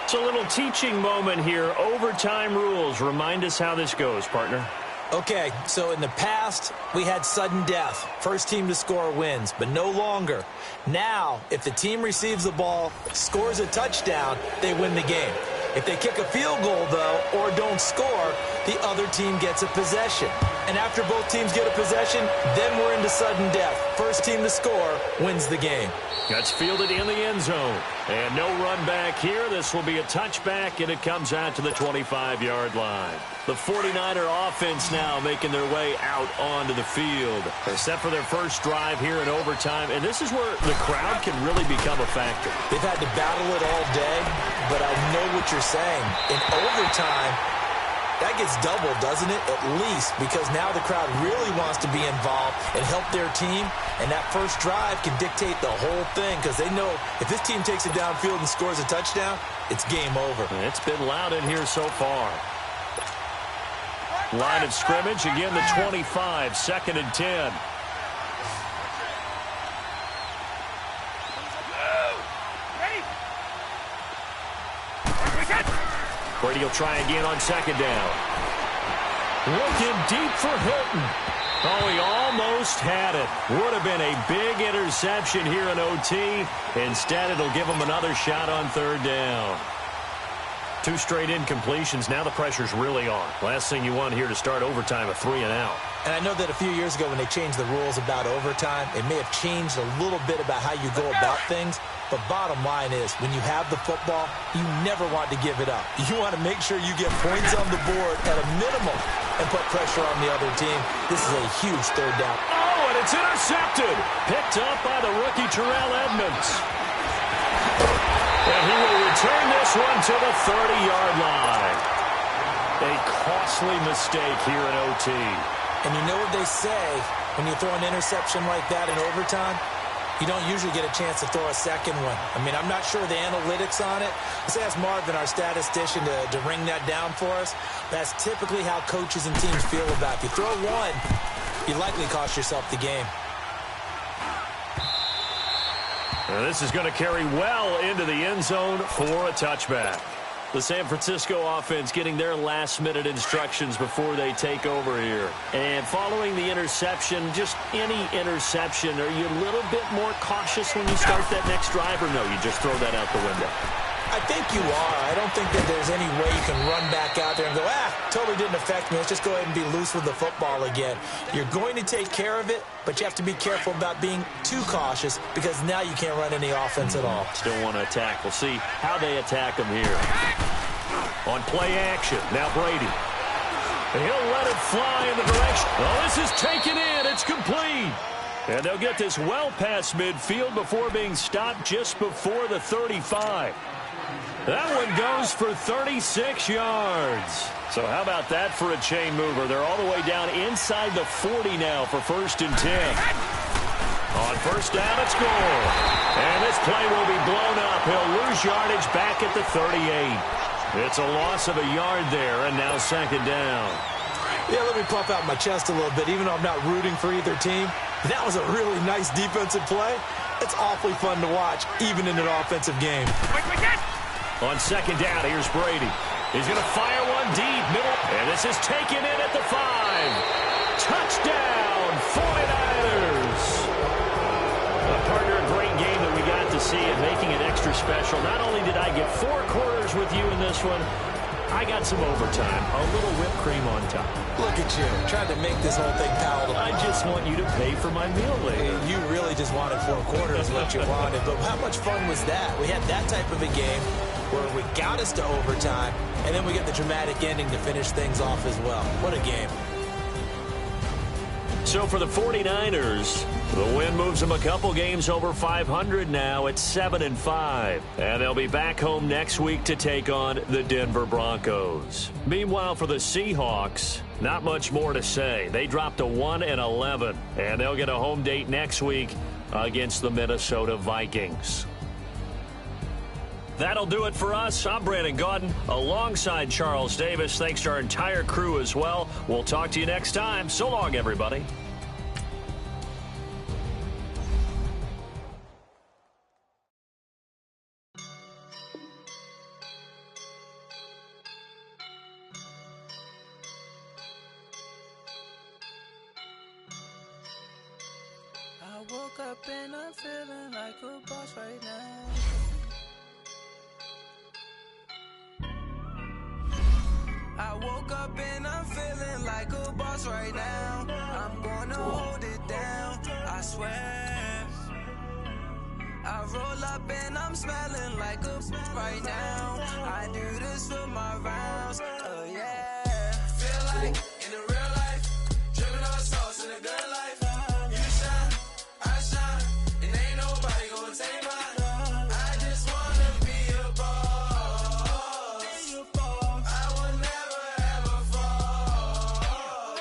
It's a little teaching moment here. Overtime rules. Remind us how this goes, partner. Okay, so in the past, we had sudden death. First team to score wins, but no longer. Now, if the team receives the ball, scores a touchdown, they win the game. If they kick a field goal, though, or don't score, the other team gets a possession. And after both teams get a possession, then we're into sudden death. First team to score wins the game. That's fielded in the end zone. And no run back here. This will be a touchback, and it comes out to the 25-yard line. The 49er offense now making their way out onto the field. They're set for their first drive here in overtime, and this is where the crowd can really become a factor. They've had to battle it all day, but I know what you're saying. In overtime, that gets doubled, doesn't it? At least, because now the crowd really wants to be involved and help their team, and that first drive can dictate the whole thing, because they know if this team takes it downfield and scores a touchdown, it's game over. It's been loud in here so far. Line of scrimmage, again the 25, second and 10. Brady will try again on second down. Looking deep for Hilton. Oh, he almost had it. Would have been a big interception here in OT. Instead, it'll give him another shot on third down. 2 straight incompletions. Now the pressure's really on. Last thing you want here to start overtime, a 3 and out. And I know that a few years ago when they changed the rules about overtime, it may have changed a little bit about how you go about things. But bottom line is, when you have the football, you never want to give it up. You want to make sure you get points on the board at a minimum and put pressure on the other team. This is a huge third down. Oh, and it's intercepted. Picked up by the rookie Terrell Edmonds. And he will return this one to the 30-yard line. A costly mistake here in OT. And you know what they say, when you throw an interception like that in overtime, you don't usually get a chance to throw a second one. I mean, I'm not sure the analytics on it. Let's ask Marvin, our statistician, to ring that down for us. That's typically how coaches and teams feel about it. If you throw one, you likely cost yourself the game. Now this is going to carry well into the end zone for a touchback. The San Francisco offense getting their last-minute instructions before they take over here. And following the interception, just any interception, are you a little bit more cautious when you start that next drive, or no, you just throw that out the window? I think you are. I don't think that there's any way you can run back out there and go, totally didn't affect me. Let's just go ahead and be loose with the football again. You're going to take care of it, but you have to be careful about being too cautious because now you can't run any offense at all. Still want to attack. We'll see how they attack them here. On play action, now Brady. And he'll let it fly in the direction. Oh, this is taken in. It's complete. And they'll get this well past midfield before being stopped just before the 35. That one goes for 36 yards. So how about that for a chain mover? They're all the way down inside the 40 now for 1st and 10. On 1st down, it's goal. And this play will be blown up. He'll lose yardage back at the 38. It's a loss of a yard there, and now 2nd down. Yeah, let me pump out my chest a little bit, even though I'm not rooting for either team. That was a really nice defensive play. It's awfully fun to watch, even in an offensive game. On 2nd down, here's Brady. He's going to fire one deep, middle, and this is taken in at the 5. Touchdown, 49ers. Partner, a great game that we got to see and making it extra special. Not only did I get 4 quarters with you in this one, I got some overtime, a little whipped cream on top. Look at you, trying to make this whole thing palatable. I just want you to pay for my meal later. You really just wanted 4 quarters, what you wanted. But how much fun was that? We had that type of a game where we got us to overtime, and then we get the dramatic ending to finish things off as well. What a game. So for the 49ers, the win moves them a couple games over 500 now at 7-5. And they'll be back home next week to take on the Denver Broncos. Meanwhile, for the Seahawks, not much more to say. They dropped to 1-11, and they'll get a home date next week against the Minnesota Vikings. That'll do it for us. I'm Brandon Gaudin alongside Charles Davis. Thanks to our entire crew as well. We'll talk to you next time. So long, everybody. I woke up and I'm feeling like a boss right now. I woke up and I'm feeling like a boss right now. I'm gonna hold it down, I swear. I roll up and I'm smelling like a right now. I do this for my rounds, oh yeah. Feel like in the real life, dripping on sauce in a good life. You shine, I shine, and ain't nobody gonna take mine. I just wanna be a boss. I will never ever fall.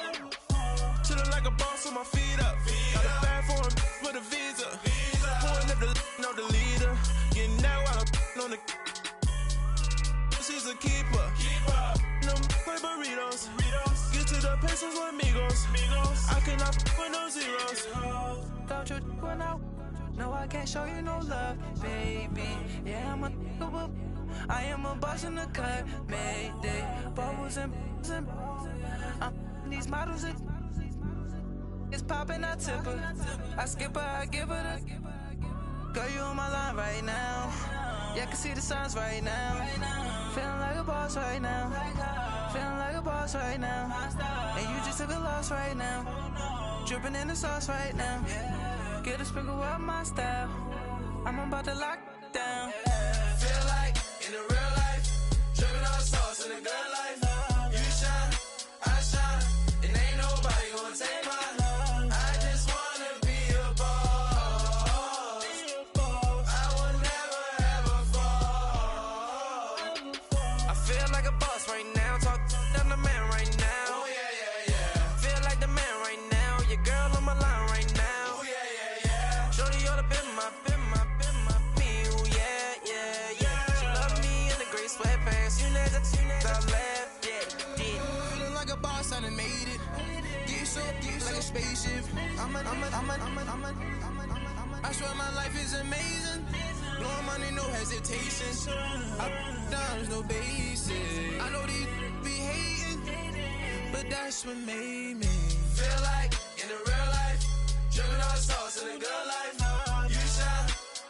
Chillin' like a boss with my feet up. Got a bag for him with a visa. Pulling up the leader. Getting that while I'm on the. She's a keeper. Them play burritos. Get to the pesos with amigos. I cannot with no zeros. Don't you run out? No, I can't show you no love, baby. Yeah, I am a boss in the cut, Mayday. Bubbles and these models, it's popping, I tip her. I skip her, I give her the. Girl, you on my line right now. Yeah, I can see the signs right now. Feeling like a boss right now. Feeling like a boss right now. And you just took a loss right now. Dripping in the sauce right now. Get a sprinkle up my style. I'm about to lock down. Feel like in the real life, dripping on sauce in a good life. You shine, I shine, and ain't nobody gonna take mine. I just wanna be a boss. I will never ever fall. I feel like a boss right now. Talk to the man right now. Oh yeah. Feel like the man right now. Your girl on my line right now. Oh yeah. Shorty ought to been my me. Ooh yeah. She love me in the gray sweatpants. You never left. Yeah. Feeling like a boss, I done made it. Get so like a spaceship. I swear my life is amazing. Blowing money, no hesitation. Up, down, no basic. I know these be hating, but that's what made me feel like in the real life, dripping on sauce in a good life. You shine,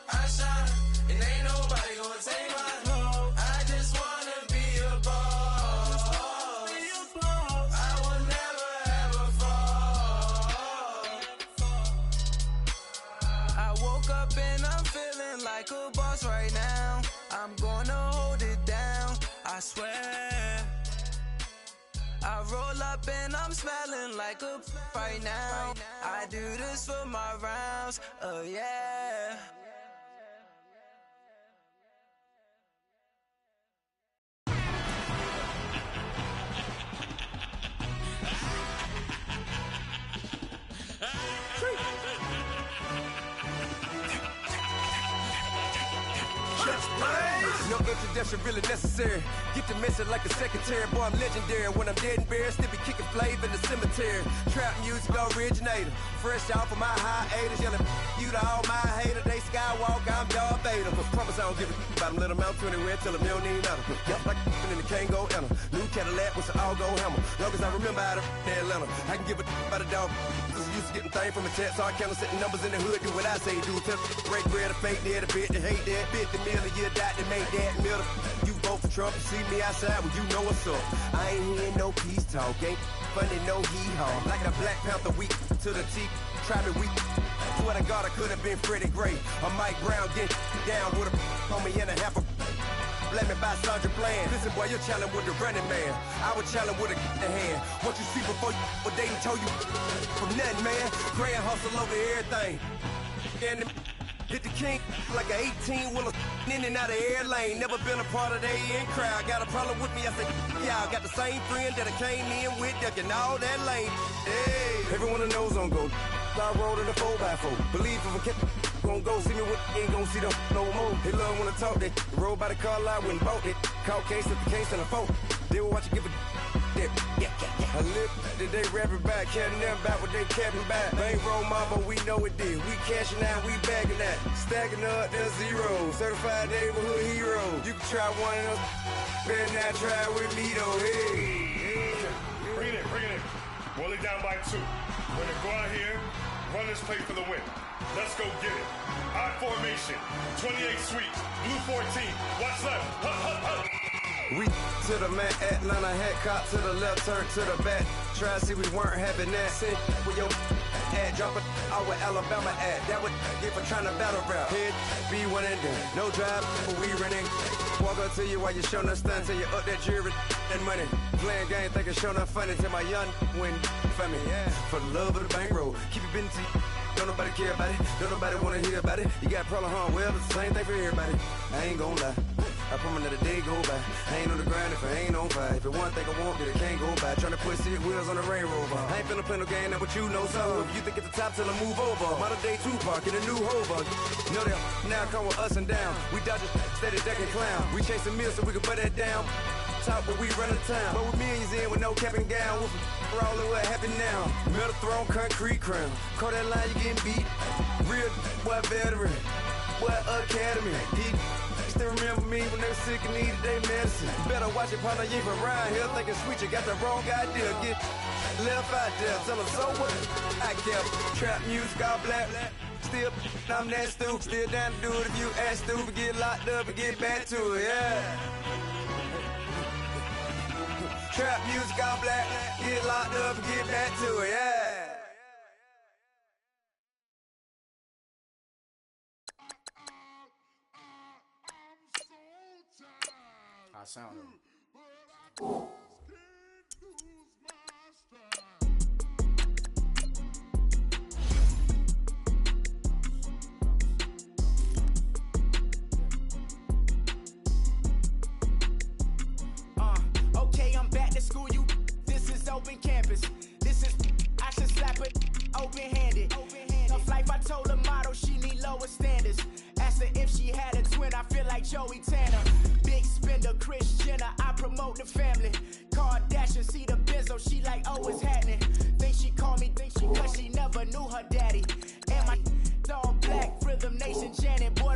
I shine, and ain't nobody gonna take mine. I just wanna be a boss. I will never ever fall. I woke up and I'm feeling like a boss right now. I'm gonna hold it down, I swear. I roll up up and I'm smelling like a right now. I do this for my rounds, oh yeah. No introduction really necessary. Get the message like a secretary. Boy, I'm legendary. When I'm dead and buried, still be kicking flavor in the cemetery. Trap music originator. Fresh off of my hiatus. Yelling you to all my haters. They skywalk, I'm Darth Vader. Promise I don't give a about them. Let them out to anywhere. Tell them they don't need nothing. Yup, like in the Kango enter. New Cadillac with an all-go hammer. Long as I remember how to Atlanta. I can give a about a dog. Used to getting things from a text. So I count setting numbers in the hood. Do what I say do. Tell break bread or fake dead. A bit to hate that. 50 million year dot to make that middle. You vote for Trump, you see me outside, well, you know what's up. I ain't hearing no peace talk, ain't funny, no hee-haw. Like a Black Panther weak to the teeth, try me weak. Swear to God, I could have been Freddie Gray. Or Mike Brown, get down with a on me and a half a let me buy Sandra Bland. Listen, boy, you're challenging with the running man. I was challenging with a hand. What you see before you, what they told you from nothing, man. Grand hustle over everything. And hit the king like an 18-wheeler in and out of air lane. Never been a part of the in crowd. Got a problem with me, I said, y'all got the same friend that I came in with, ducking all that lane. Hey, everyone that knows on go. I rolled in a 4x4. Believe if I kept gon' go see me with ain't gon' see them no more. They love when I talk, they roll by the car lot when bought it. Caught case at the case and a phone. They will watch you give a that. I live that they rapping back, carrying them back what they capping back. Bankroll mama, we know it did. We cashing out, we bagging that. Stacking up, there's zero. Certified neighborhood hero. You can try one of them, better not try with me though. Hey. Bring it in. Roll it down by 2. We're gonna go out here, run this play for the win. Let's go get it. I formation, 28 sweeps, blue 14. Watch left. We to the man, Atlanta hat cop to the left, turn to the back. Try to see we weren't having that. Sit with your ad, drop it out with Alabama ad. That would get for trying to battle rap. Head, be one and done. No drive, but we running. Walk up to you while you showing us stun till you up that jewelry and money. Playing game, thinking showing up funny till my young win for me. Yeah. For the love of the bankroll, keep it busy. Don't nobody care about it. Don't nobody wanna hear about it. You got a problem, huh? Well, it's the same thing for everybody. I ain't gon' lie. I promise that a day go by. I ain't on the grind if I ain't on fire. If it one thing I want, then it can't go by. Tryna put 6 wheels on the Range Rover. I ain't finna play no game, that what you know. So if you think it's the top till I move over. Modern day Tupac in a new Hova. Know that now come with us and down. We dodge a steady deck and clown. We chasing meals so we can put that down. Top, but we run the town. But with millions in with no cap and gown. We're all in what happened now. Metal throne, concrete crown. Call that line, you getting beat. Real, what veteran. What academy. He still remember me when they were sick and needed their medicine. Better watch it, partner, you ain't from around here thinking sweet, you got the wrong idea. Get left out there, tell them so what I kept. Trap music, all black. Still, I'm that stupid. Still down to do it if you act stupid. Get locked up and get back to it, yeah. Trap music, all black. Get locked up and get back to it, yeah. I sound okay, I'm back to school, you. This is open campus. This is, I should slap it open-handed. Tough life, I told the model she need lower standards. Asked her if she had a twin, I feel like Joey Tanner. Big spender, Kris Jenner, I promote the family. Kardashian, see the Benzo, she like, oh, it's happening. Think she called me, cause she never knew her daddy. And my all black, Rhythm Nation, Janet, boy,